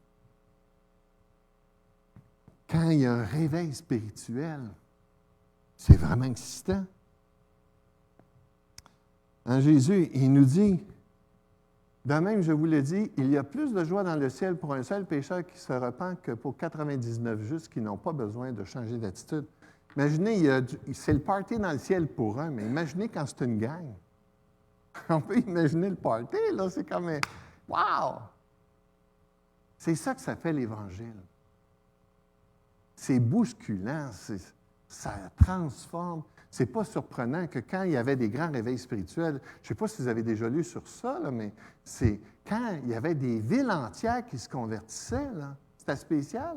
Quand il y a un réveil spirituel, c'est vraiment excitant. En Jésus, il nous dit... De même, je vous le dis, il y a plus de joie dans le ciel pour un seul pécheur qui se repent que pour 99 justes qui n'ont pas besoin de changer d'attitude. Imaginez, c'est le party dans le ciel pour un, mais imaginez quand c'est une gang. On peut imaginer le party, là, c'est comme un... Wow! C'est ça que ça fait l'Évangile. C'est bousculant, ça transforme. Ce n'est pas surprenant que quand il y avait des grands réveils spirituels, je ne sais pas si vous avez déjà lu sur ça, là, mais c'est quand il y avait des villes entières qui se convertissaient, là, c'était spécial.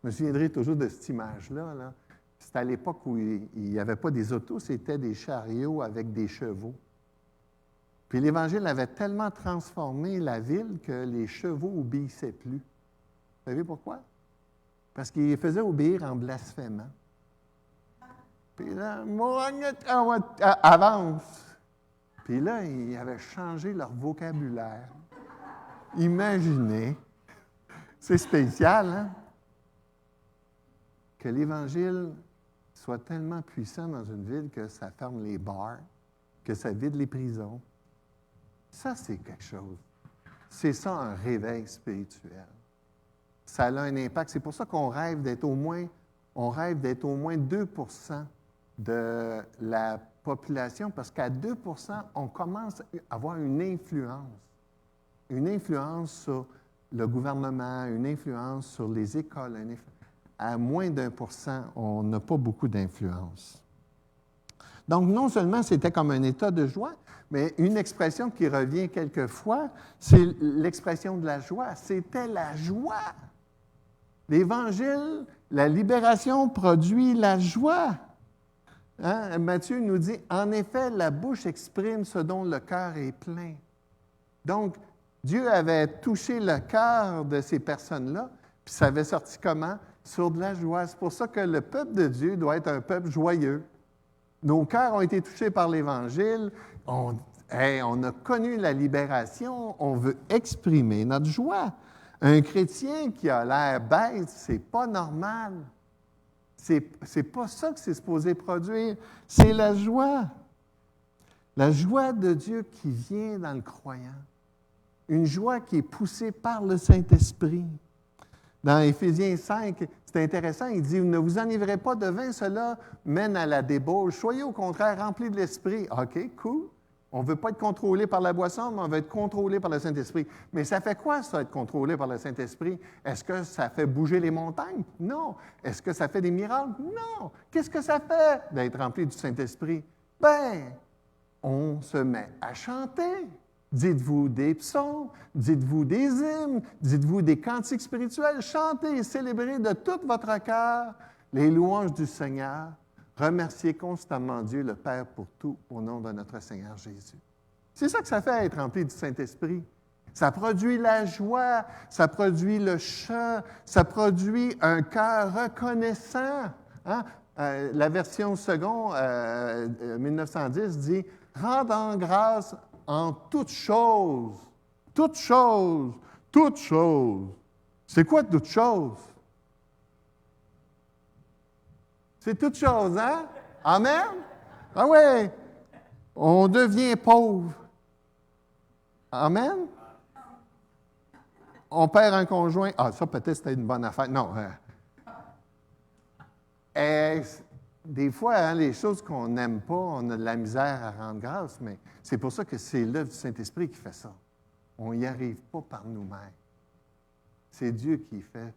Je me souviendrai toujours de cette image-là. Là. C'était à l'époque où il n'y avait pas des autos, c'était des chariots avec des chevaux. Puis l'Évangile avait tellement transformé la ville que les chevaux n'obéissaient plus. Vous savez pourquoi? Parce qu'ils les faisaient obéir en blasphémant. Puis là, avance. Puis là, ils avaient changé leur vocabulaire. Imaginez. C'est spécial, hein? Que l'Évangile soit tellement puissant dans une ville que ça ferme les bars, que ça vide les prisons. Ça, c'est quelque chose. C'est ça, un réveil spirituel. Ça a un impact. C'est pour ça qu'on rêve d'être au moins 2% de la population, parce qu'à 2 on commence à avoir une influence. Une influence sur le gouvernement, une influence sur les écoles. À moins d'1%, on n'a pas beaucoup d'influence. Donc, non seulement c'était comme un état de joie, mais une expression qui revient quelquefois, c'est l'expression de la joie. C'était la joie. L'Évangile, la libération produit la joie. Hein? Matthieu nous dit, en effet, la bouche exprime ce dont le cœur est plein. Donc, Dieu avait touché le cœur de ces personnes-là, puis ça avait sorti comment? Sur de la joie. C'est pour ça que le peuple de Dieu doit être un peuple joyeux. Nos cœurs ont été touchés par l'Évangile. On a connu la libération. On veut exprimer notre joie. Un chrétien qui a l'air bête, c'est pas normal. C'est pas ça que c'est supposé produire. C'est la joie. La joie de Dieu qui vient dans le croyant. Une joie qui est poussée par le Saint-Esprit. Dans Éphésiens 5, c'est intéressant, il dit « Ne vous enivrez pas de vin, cela mène à la débauche. Soyez au contraire remplis de l'Esprit. » OK, cool. On ne veut pas être contrôlé par la boisson, mais on veut être contrôlé par le Saint-Esprit. Mais ça fait quoi, ça, être contrôlé par le Saint-Esprit? Est-ce que ça fait bouger les montagnes? Non. Est-ce que ça fait des miracles? Non. Qu'est-ce que ça fait d'être rempli du Saint-Esprit? Bien, on se met à chanter. Dites-vous des psaumes, dites-vous des hymnes, dites-vous des cantiques spirituels, chantez et célébrez de tout votre cœur les louanges du Seigneur. Remerciez constamment Dieu, le Père, pour tout, au nom de notre Seigneur Jésus. C'est ça que ça fait, être rempli du Saint-Esprit. Ça produit la joie, ça produit le chant, ça produit un cœur reconnaissant. Hein? La version second, 1910, dit « Rendant grâce en toutes choses. » Toutes choses. Toutes choses. C'est quoi toutes choses? C'est toutes choses, hein? Amen? Ah oui. On devient pauvre. Amen? On perd un conjoint. Ah, ça, peut-être, c'était une bonne affaire. Non. Des fois, hein, les choses qu'on n'aime pas, on a de la misère à rendre grâce, mais c'est pour ça que c'est l'œuvre du Saint-Esprit qui fait ça. On n'y arrive pas par nous-mêmes. C'est Dieu qui fait,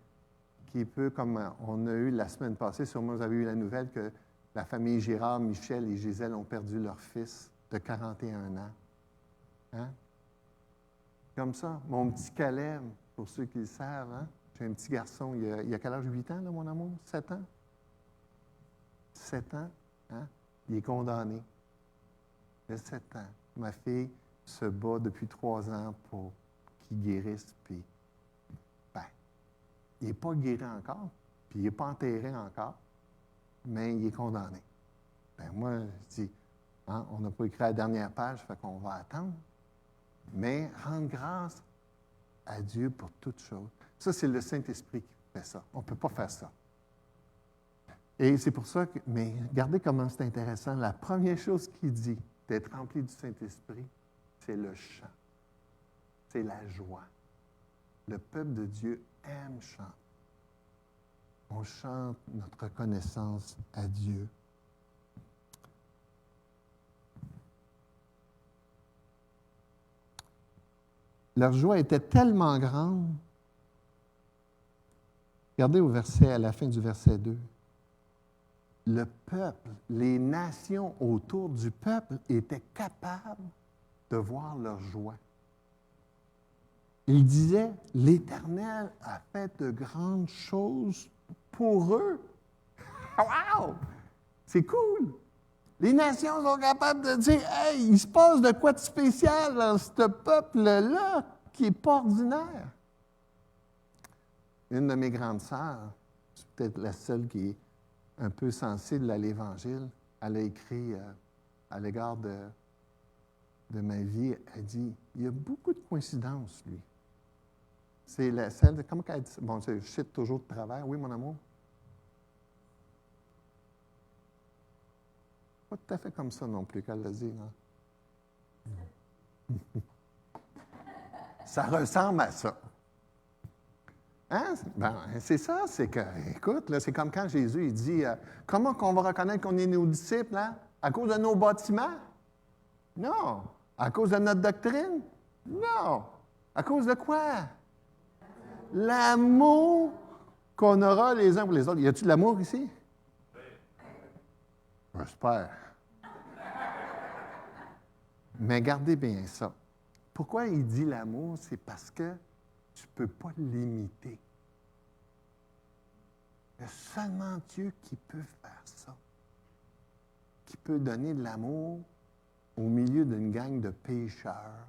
qui peut, comme on a eu la semaine passée, sûrement vous avez eu la nouvelle que la famille Girard, Michel et Gisèle ont perdu leur fils de 41 ans. Hein? Comme ça. Mon petit Caleb, pour ceux qui le savent, hein? J'ai un petit garçon, il a quel âge? 8 ans, là, mon amour? 7 ans? 7 ans, hein? Il est condamné. Il a 7 ans. Ma fille se bat depuis 3 ans pour qu'il guérisse, puis, ben, il n'est pas guéri encore, puis il n'est pas enterré encore, mais il est condamné. Ben, moi, je dis, hein, on n'a pas écrit la dernière page, fait qu'on va attendre, mais rendre grâce à Dieu pour toutes choses. Ça, c'est le Saint-Esprit qui fait ça. On ne peut pas faire ça. Et c'est pour ça que, mais regardez comment c'est intéressant. La première chose qu'il dit d'être rempli du Saint-Esprit, c'est le chant. C'est la joie. Le peuple de Dieu aime chanter. On chante notre reconnaissance à Dieu. Leur joie était tellement grande. Regardez à la fin du verset 2. Le peuple, les nations autour du peuple étaient capables de voir leur joie. Il disait, l'Éternel a fait de grandes choses pour eux. Wow! C'est cool! Les nations sont capables de dire, hey, il se passe de quoi de spécial dans ce peuple-là qui n'est pas ordinaire. Une de mes grandes sœurs, c'est peut-être la seule qui est un peu sensible à l'Évangile, elle a écrit à l'égard de ma vie, elle dit, il y a beaucoup de coïncidences, lui. C'est celle de, comment elle dit ça? Bon, je cite toujours de travers, oui, mon amour? Pas tout à fait comme ça non plus qu'elle l'a dit, non? Ça ressemble à ça. Hein? Ben, c'est ça, c'est que, écoute, là, c'est comme quand Jésus il dit comment qu'on va reconnaître qu'on est nos disciples, hein? À cause de nos bâtiments? Non. À cause de notre doctrine? Non. À cause de quoi? L'amour qu'on aura les uns pour les autres. Y a-t-il de l'amour ici? J'espère. Mais gardez bien ça. Pourquoi il dit l'amour? C'est parce que tu ne peux pas l'imiter. Il y a seulement Dieu qui peut faire ça, qui peut donner de l'amour au milieu d'une gang de pécheurs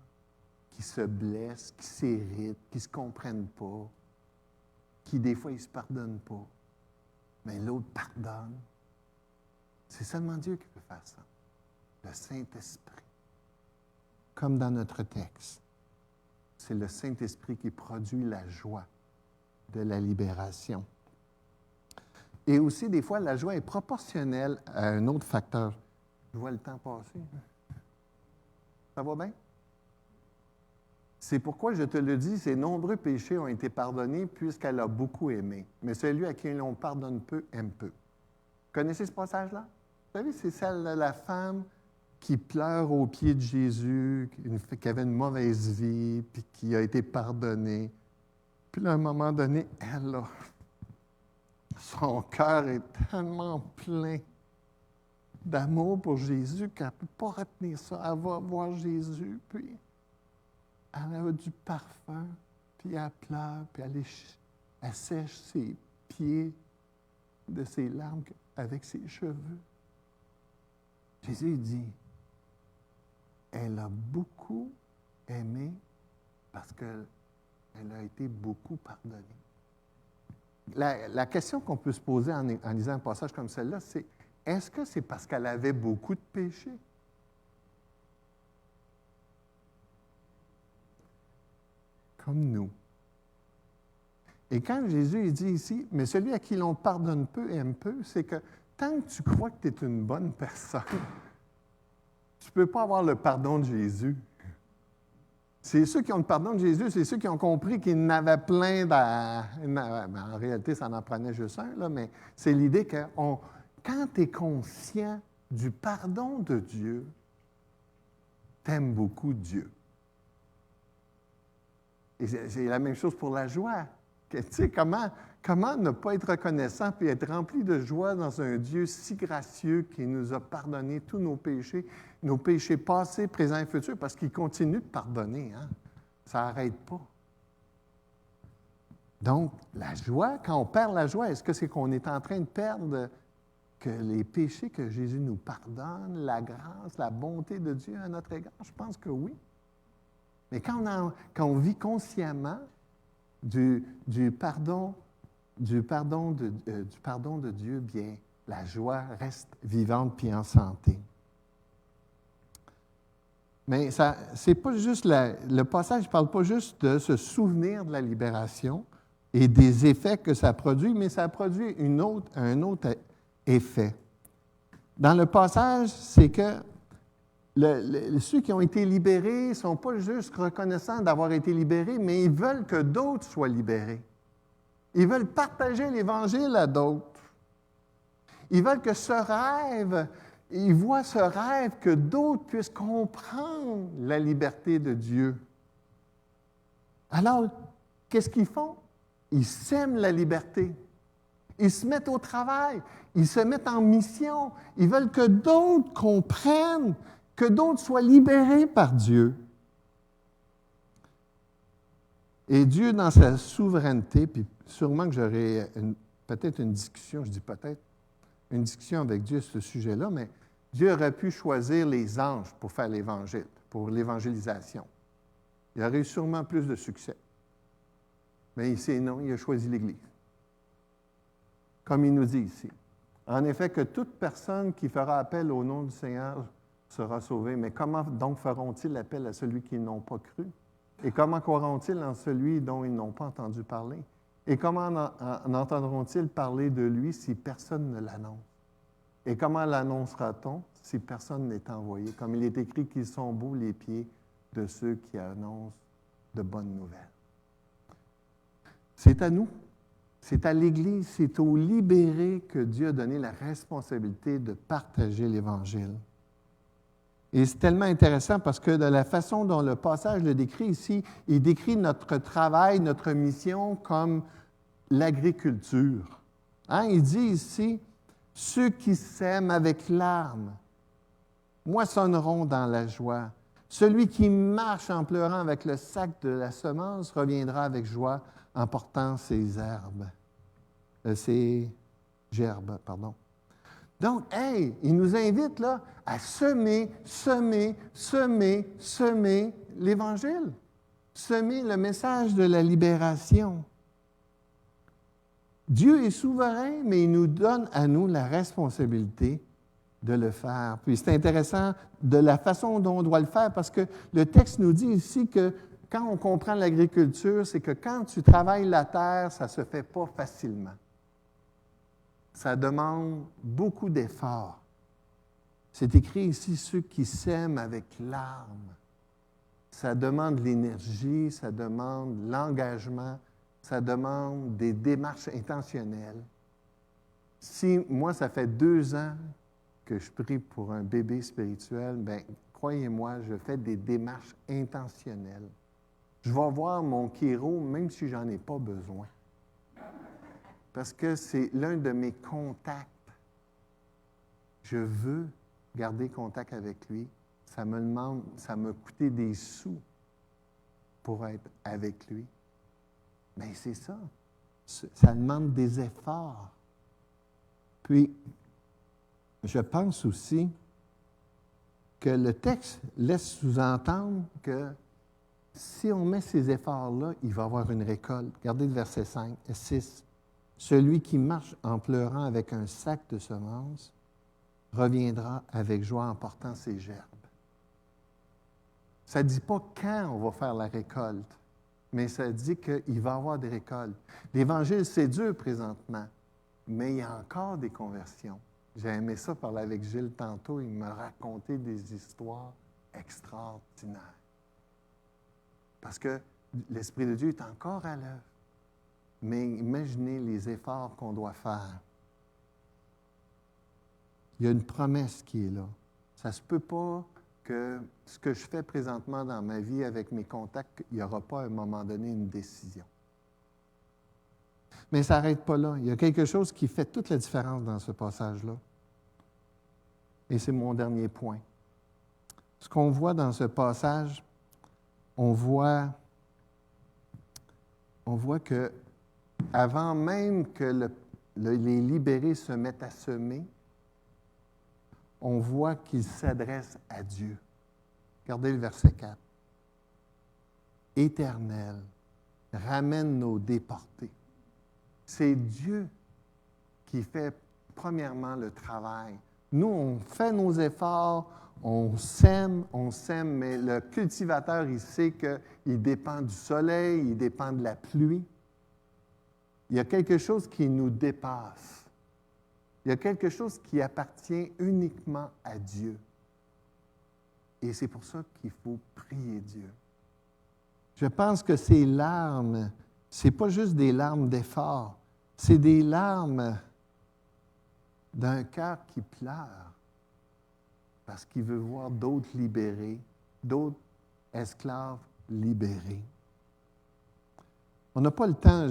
qui se blessent, qui s'irritent, qui ne se comprennent pas, qui des fois ne se pardonnent pas. Mais l'autre pardonne. C'est seulement Dieu qui peut faire ça. Le Saint-Esprit. Comme dans notre texte, c'est le Saint-Esprit qui produit la joie de la libération. Et aussi, des fois, la joie est proportionnelle à un autre facteur. Je vois le temps passer. Ça va bien? C'est pourquoi je te le dis, ses nombreux péchés ont été pardonnés puisqu'elle a beaucoup aimé. Mais celui à qui l'on pardonne peu, aime peu. Connaissez ce passage-là? Vous savez, c'est celle de la femme qui pleure aux pieds de Jésus, qui avait une mauvaise vie, puis qui a été pardonnée. Puis là, à un moment donné, elle, là, son cœur est tellement plein d'amour pour Jésus qu'elle ne peut pas retenir ça. Elle va voir Jésus, puis elle a du parfum, puis elle pleure, puis elle sèche ses pieds de ses larmes avec ses cheveux. Jésus dit, elle a beaucoup aimé parce qu'elle a été beaucoup pardonnée. La question qu'on peut se poser en lisant un passage comme celle-là, c'est est-ce que c'est parce qu'elle avait beaucoup de péchés? Comme nous. Et quand Jésus dit ici, mais celui à qui l'on pardonne peu aime peu, c'est que tant que tu crois que tu es une bonne personne, tu ne peux pas avoir le pardon de Jésus. C'est ceux qui ont le pardon de Jésus, c'est ceux qui ont compris qu'il n'avait plein en réalité, ça en prenait juste un, là, mais c'est l'idée que quand tu es conscient du pardon de Dieu, tu aimes beaucoup Dieu. Et c'est la même chose pour la joie. Tu sais, comment ne pas être reconnaissant et être rempli de joie dans un Dieu si gracieux qui nous a pardonné tous nos péchés passés, présents et futurs, parce qu'il continue de pardonner. Hein? Ça n'arrête pas. Donc, la joie, quand on perd la joie, est-ce que c'est qu'on est en train de perdre que les péchés que Jésus nous pardonne, la grâce, la bonté de Dieu à notre égard? Je pense que oui. Mais quand on vit consciemment du pardon de Dieu, bien, la joie reste vivante puis en santé. Mais c'est pas juste le passage ne parle pas juste de se souvenir de la libération et des effets que ça produit, mais ça produit un autre effet. Dans le passage, c'est que ceux qui ont été libérés ne sont pas juste reconnaissants d'avoir été libérés, mais ils veulent que d'autres soient libérés. Ils veulent partager l'Évangile à d'autres. Ils veulent que ils voient ce rêve que d'autres puissent comprendre la liberté de Dieu. Alors, qu'est-ce qu'ils font? Ils sèment la liberté. Ils se mettent au travail. Ils se mettent en mission. Ils veulent que d'autres comprennent, que d'autres soient libérés par Dieu. Et Dieu, dans sa souveraineté, puis sûrement que j'aurai peut-être une discussion, je dis peut-être, une discussion avec Dieu sur ce sujet-là, mais Dieu aurait pu choisir les anges pour faire l'Évangile, pour l'évangélisation. Il aurait eu sûrement plus de succès. Mais ici, non, il a choisi l'Église. Comme il nous dit ici. En effet, que toute personne qui fera appel au nom du Seigneur sera sauvée. Mais comment donc feront-ils appel à celui qu'ils n'ont pas cru? Et comment croiront-ils en celui dont ils n'ont pas entendu parler? Et comment en entendront-ils parler de lui si personne ne l'annonce? Et comment l'annoncera-t-on si personne n'est envoyé? Comme il est écrit qu'ils sont beaux les pieds de ceux qui annoncent de bonnes nouvelles. C'est à nous, c'est à l'Église, c'est aux libérés que Dieu a donné la responsabilité de partager l'Évangile. Et c'est tellement intéressant parce que de la façon dont le passage le décrit ici, il décrit notre travail, notre mission comme l'agriculture. Hein? Il dit ici, ceux qui sèment avec larmes moissonneront dans la joie. Celui qui marche en pleurant avec le sac de la semence reviendra avec joie en portant ses herbes. Ses gerbes, pardon. Donc, hey, il nous invite là à semer l'Évangile, semer le message de la libération. Dieu est souverain, mais il nous donne à nous la responsabilité de le faire. Puis c'est intéressant de la façon dont on doit le faire, parce que le texte nous dit ici que quand on comprend l'agriculture, c'est que quand tu travailles la terre, ça ne se fait pas facilement. Ça demande beaucoup d'efforts. C'est écrit ici, ceux qui sèment avec larmes. Ça demande l'énergie, ça demande l'engagement, ça demande des démarches intentionnelles. Si moi, ça fait 2 ans que je prie pour un bébé spirituel, bien, croyez-moi, je fais des démarches intentionnelles. Je vais voir mon chiro, même si je n'en ai pas besoin. Parce que c'est l'un de mes contacts. Je veux garder contact avec lui. Ça me demande, ça m'a coûté des sous pour être avec lui. Bien, c'est ça. Ça demande des efforts. Puis, je pense aussi que le texte laisse sous-entendre que si on met ces efforts-là, il va y avoir une récolte. Regardez le verset 6. Celui qui marche en pleurant avec un sac de semences reviendra avec joie en portant ses gerbes. Ça ne dit pas quand on va faire la récolte, mais ça dit qu'il va y avoir des récoltes. L'Évangile, c'est dur présentement, mais il y a encore des conversions. J'ai aimé ça parler avec Gilles tantôt. Il m'a raconté des histoires extraordinaires. Parce que l'Esprit de Dieu est encore à l'œuvre. Mais imaginez les efforts qu'on doit faire. Il y a une promesse qui est là. Ça ne se peut pas que ce que je fais présentement dans ma vie avec mes contacts, il n'y aura pas à un moment donné une décision. Mais ça n'arrête pas là. Il y a quelque chose qui fait toute la différence dans ce passage-là. Et c'est mon dernier point. Ce qu'on voit dans ce passage, on voit que avant même que les libérés se mettent à semer, on voit qu'ils s'adressent à Dieu. Regardez le verset 4. Éternel, ramène nos déportés. C'est Dieu qui fait premièrement le travail. Nous, on fait nos efforts, on sème, mais le cultivateur, il sait qu'il dépend du soleil, il dépend de la pluie. Il y a quelque chose qui nous dépasse. Il y a quelque chose qui appartient uniquement à Dieu. Et c'est pour ça qu'il faut prier Dieu. Je pense que ces larmes, ce n'est pas juste des larmes d'effort, c'est des larmes d'un cœur qui pleure parce qu'il veut voir d'autres libérés, d'autres esclaves libérés. On n'a pas le temps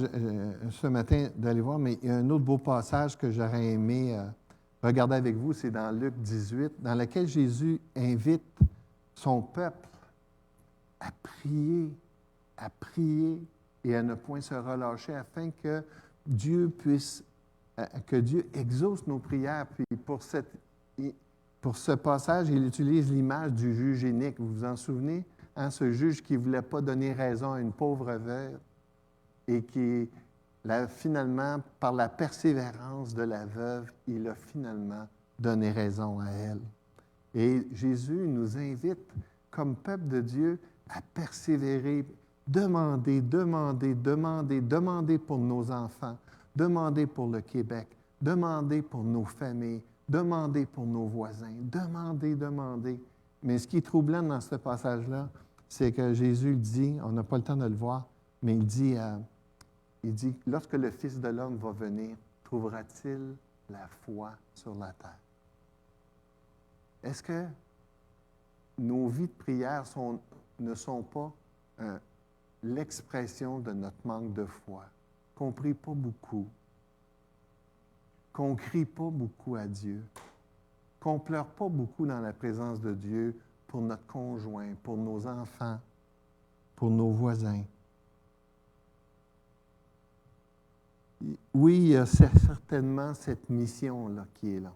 ce matin d'aller voir, mais il y a un autre beau passage que j'aurais aimé regarder avec vous, c'est dans Luc 18, dans lequel Jésus invite son peuple à prier et à ne point se relâcher afin que Dieu exauce nos prières. Puis pour ce passage, il utilise l'image du juge inique. Vous vous en souvenez? Hein, ce juge qui ne voulait pas donner raison à une pauvre veuve et qui, finalement, par la persévérance de la veuve, il a finalement donné raison à elle. Et Jésus nous invite, comme peuple de Dieu, à persévérer, demander pour nos enfants, demander pour le Québec, demander pour nos familles, demander pour nos voisins, demander. Mais ce qui est troublant dans ce passage-là, c'est que Jésus dit, on n'a pas le temps de le voir, mais il dit, lorsque le Fils de l'homme va venir, trouvera-t-il la foi sur la terre? Est-ce que nos vies de prière ne sont pas l'expression de notre manque de foi? Qu'on ne prie pas beaucoup, qu'on ne crie pas beaucoup à Dieu, qu'on ne pleure pas beaucoup dans la présence de Dieu pour notre conjoint, pour nos enfants, pour nos voisins. Oui, il y a certainement cette mission-là qui est là.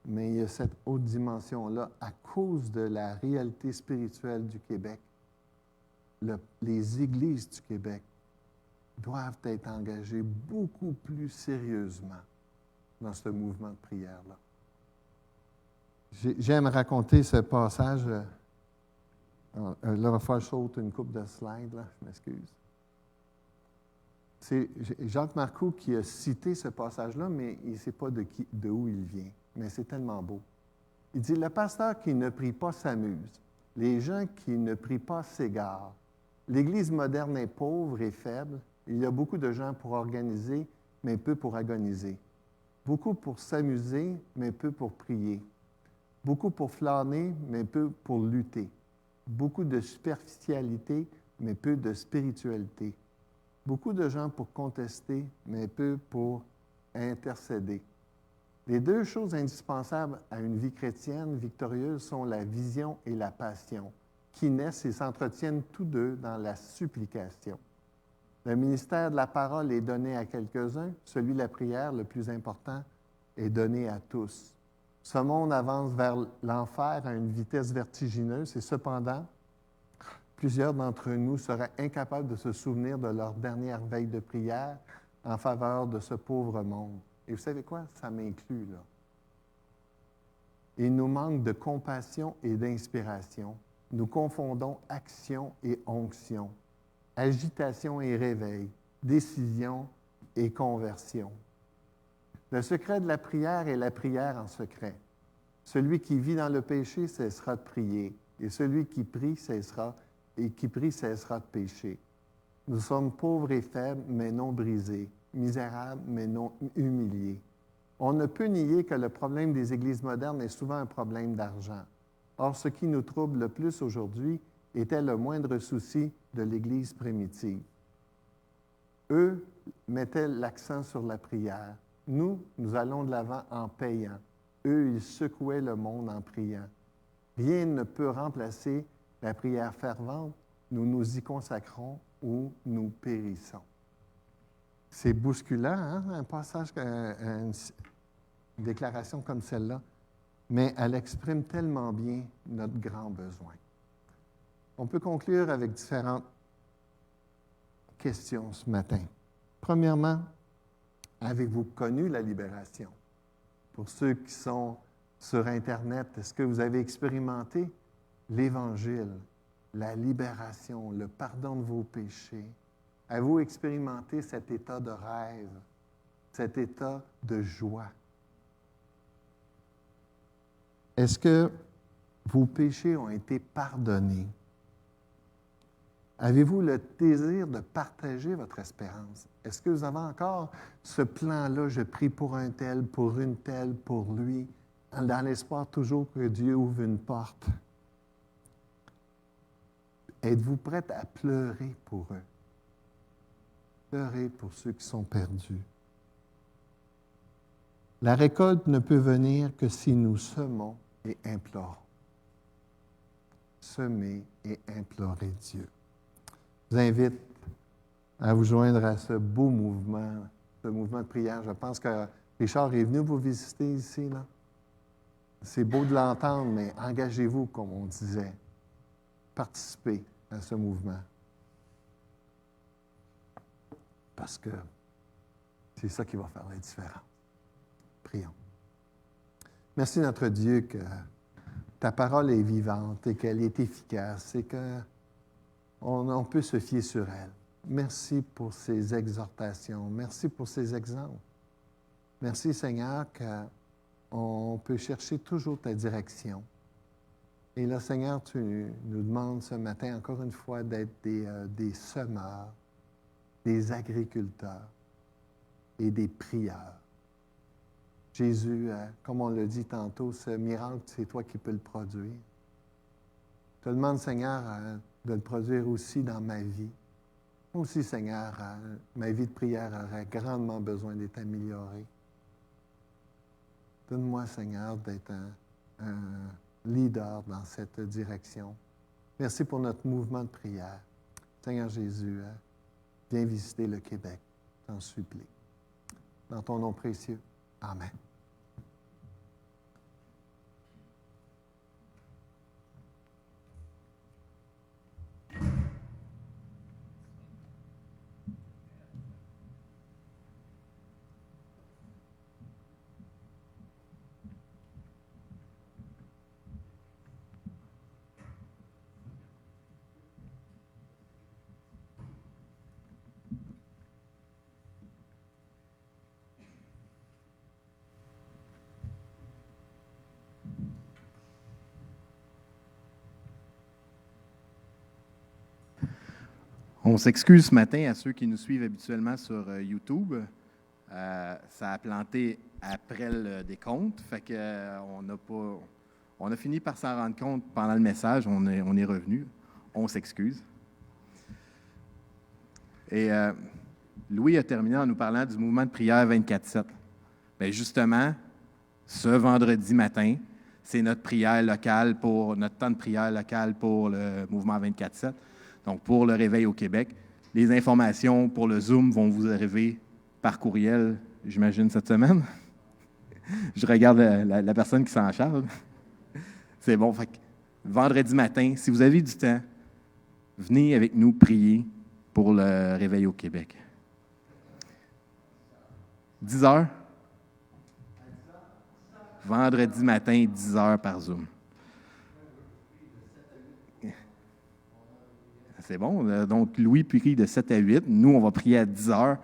Mais il y a cette autre dimension-là à cause de la réalité spirituelle du Québec. Les églises du Québec doivent être engagées beaucoup plus sérieusement dans ce mouvement de prière-là. J'aime raconter ce passage. Là, il va falloir que je saute une couple de slides, là, je m'excuse. C'est Jacques Marcoux qui a cité ce passage-là, mais il ne sait pas de où il vient. Mais c'est tellement beau. Il dit, « Le pasteur qui ne prie pas s'amuse. Les gens qui ne prient pas s'égarent. L'Église moderne est pauvre et faible. Il y a beaucoup de gens pour organiser, mais peu pour agoniser. Beaucoup pour s'amuser, mais peu pour prier. Beaucoup pour flâner, mais peu pour lutter. Beaucoup de superficialité, mais peu de spiritualité. Beaucoup de gens pour contester, mais peu pour intercéder. Les deux choses indispensables à une vie chrétienne victorieuse sont la vision et la passion, qui naissent et s'entretiennent tous deux dans la supplication. Le ministère de la parole est donné à quelques-uns, celui de la prière, le plus important, est donné à tous. Ce monde avance vers l'enfer à une vitesse vertigineuse et cependant, plusieurs d'entre nous seraient incapables de se souvenir de leur dernière veille de prière en faveur de ce pauvre monde. Et vous savez quoi? Ça m'inclut, là. Il nous manque de compassion et d'inspiration. Nous confondons action et onction, agitation et réveil, décision et conversion. Le secret de la prière est la prière en secret. Celui qui vit dans le péché cessera de prier, et celui qui prie cessera de pécher. Nous sommes pauvres et faibles, mais non brisés, misérables, mais non humiliés. On ne peut nier que le problème des églises modernes est souvent un problème d'argent. Or, ce qui nous trouble le plus aujourd'hui était le moindre souci de l'Église primitive. Eux mettaient l'accent sur la prière. Nous allons de l'avant en payant. Eux, ils secouaient le monde en priant. Rien ne peut remplacer la prière fervente. Nous nous y consacrons ou nous périssons. C'est bousculant, hein, un passage, une déclaration comme celle-là, mais elle exprime tellement bien notre grand besoin. On peut conclure avec différentes questions ce matin. Premièrement, avez-vous connu la libération? Pour ceux qui sont sur Internet, est-ce que vous avez expérimenté l'Évangile, la libération, le pardon de vos péchés? Avez-vous expérimenté cet état de rêve, cet état de joie? Est-ce que vos péchés ont été pardonnés? Avez-vous le désir de partager votre espérance? Est-ce que vous avez encore ce plan-là, je prie pour un tel, pour une telle, pour lui, dans l'espoir toujours que Dieu ouvre une porte? Êtes-vous prête à pleurer pour eux? Pleurer pour ceux qui sont perdus. La récolte ne peut venir que si nous semons et implorons. Semer et implorer Dieu. Je vous invite à vous joindre à ce beau mouvement, ce mouvement de prière. Je pense que Richard est venu vous visiter ici, là. C'est beau de l'entendre, mais engagez-vous, comme on disait. Participez à ce mouvement. Parce que c'est ça qui va faire la différence. Prions. Merci notre Dieu que ta parole est vivante et qu'elle est efficace et qu'on peut se fier sur elle. Merci pour ces exhortations. Merci pour ces exemples. Merci Seigneur qu'on peut chercher toujours ta direction. Et là, Seigneur, tu nous demandes ce matin encore une fois d'être des semeurs, des agriculteurs et des prieurs. Jésus, comme on l'a dit tantôt, ce miracle, c'est toi qui peux le produire. Je te demande, Seigneur, de le produire aussi dans ma vie. Moi aussi, Seigneur, ma vie de prière aurait grandement besoin d'être améliorée. Donne-moi, Seigneur, d'être leader dans cette direction. Merci pour notre mouvement de prière. Seigneur Jésus, viens visiter le Québec, t'en supplie. Dans ton nom précieux. Amen. On s'excuse ce matin à ceux qui nous suivent habituellement sur YouTube. Ça a planté après le décompte, fait que on a fini par s'en rendre compte pendant le message. On est revenu. On s'excuse. Et Louis a terminé en nous parlant du mouvement de prière 24/7. Bien, justement, ce vendredi matin, c'est notre prière locale notre temps de prière local pour le mouvement 24/7. Donc, pour le réveil au Québec. Les informations pour le Zoom vont vous arriver par courriel, j'imagine, cette semaine. Je regarde la personne qui s'en charge. C'est bon. Fait que, vendredi matin, si vous avez du temps, venez avec nous prier pour le réveil au Québec. 10 heures? Vendredi matin, 10 heures par Zoom. C'est bon. Donc, Louis prie de 7 à 8. Nous, on va prier à 10 heures.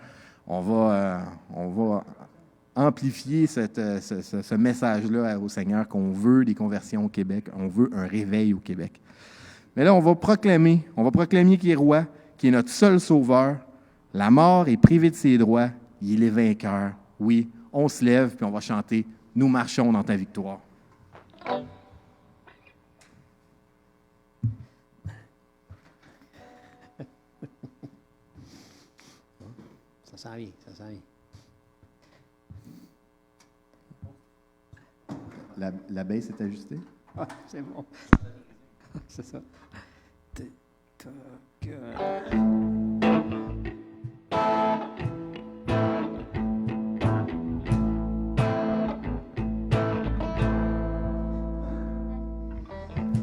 On va amplifier ce message-là au Seigneur qu'on veut des conversions au Québec. On veut un réveil au Québec. Mais là, on va proclamer qu'il est roi, qu'il est notre seul sauveur. La mort est privée de ses droits. Il est vainqueur. Oui, on se lève puis on va chanter « Nous marchons dans ta victoire ». Ça s'en vient, ça s'en vient. La baisse est ajustée? Ah, c'est bon. C'est ça.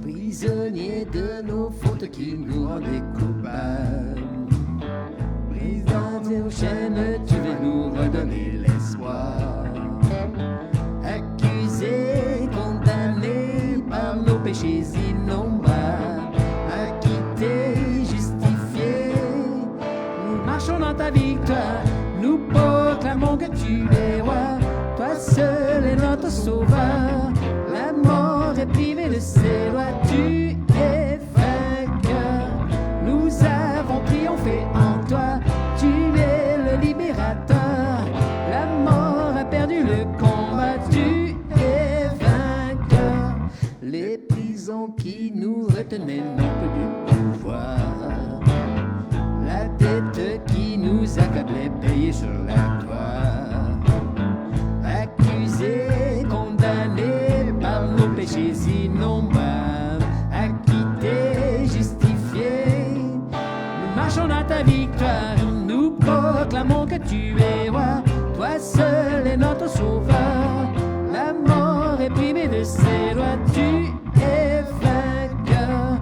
Prisonniers de nos fautes qui nous rendaient coupables. Brise dans nos chaînes, tu veux nous redonner l'espoir. Accusés, condamnés par nos péchés innombrables, acquittés, justifiés, nous marchons dans ta victoire. Nous proclamons que tu es roi. Toi seul est notre sauveur. La mort est privée de ses lois. Tu es vainqueur. Nous avons triomphé en toi. Tu es le libérateur. La mort a perdu le combat. Tu es vainqueur. Les prisons qui nous retenaient n'ont plus de pouvoir. La dette qui nous accablait payée sur la croix. Accusés, condamnés par nos péchés innombrables, acquittés, justifiés, nous marchons dans ta victoire. Nous proclamons que tu es roi. Toi seul est notre sauveur. La mort est privée de ses lois. Tu es vainqueur.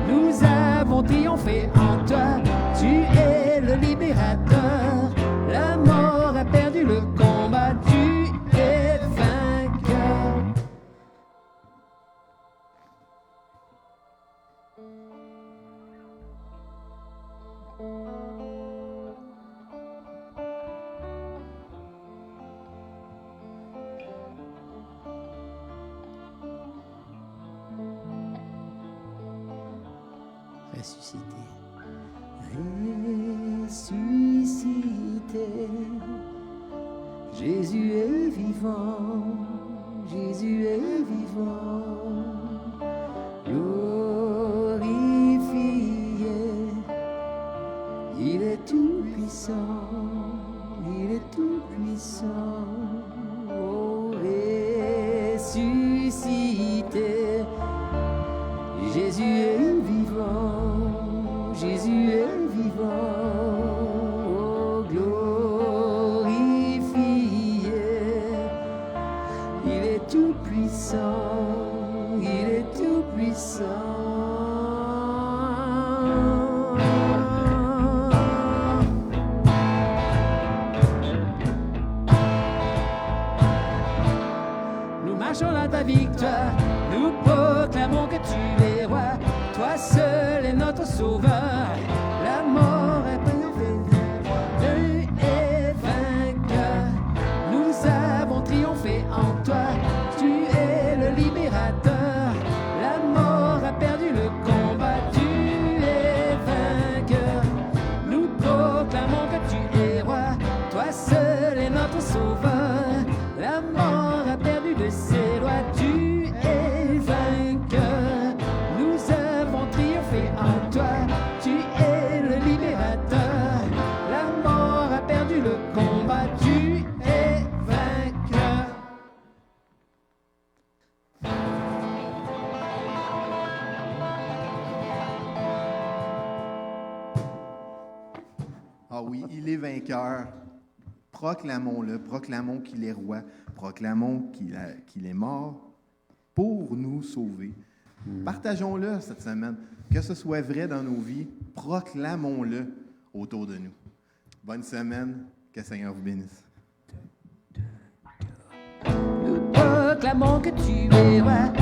Nous avons triomphé en toi. Tu es le libérateur. La mort a perdu le combat. Tu es vainqueur. Ressuscité. Ressuscité, Jésus est vivant, Jésus est vivant, glorifié, il est tout puissant, il est tout puissant, oh, ressuscité, Jésus est vivant, Jésus est vivant, oh, glorifié. Il est tout puissant, il est tout puissant. Nous marchons dans ta victoire, nous proclamons que tu es roi. Toi seul est notre sauveur, la mort est triomphée. Tu es vainqueur, nous avons triomphé en toi. Tu es le libérateur, la mort a perdu le combat. Tu es vainqueur, nous proclamons que tu es roi. Toi seul est notre sauveur, la mort a perdu de ses lois. Tu es vainqueur, nous avons triomphé en toi. Tu es le libérateur, la mort a perdu le combat. Tu es vainqueur. Ah oui, il est vainqueur. Proclamons-le, proclamons qu'il est roi, proclamons qu'il est mort pour nous sauver. Partageons-le cette semaine. Que ce soit vrai dans nos vies, proclamons-le autour de nous. Bonne semaine, que le Seigneur vous bénisse. Nous proclamons que tu es roi.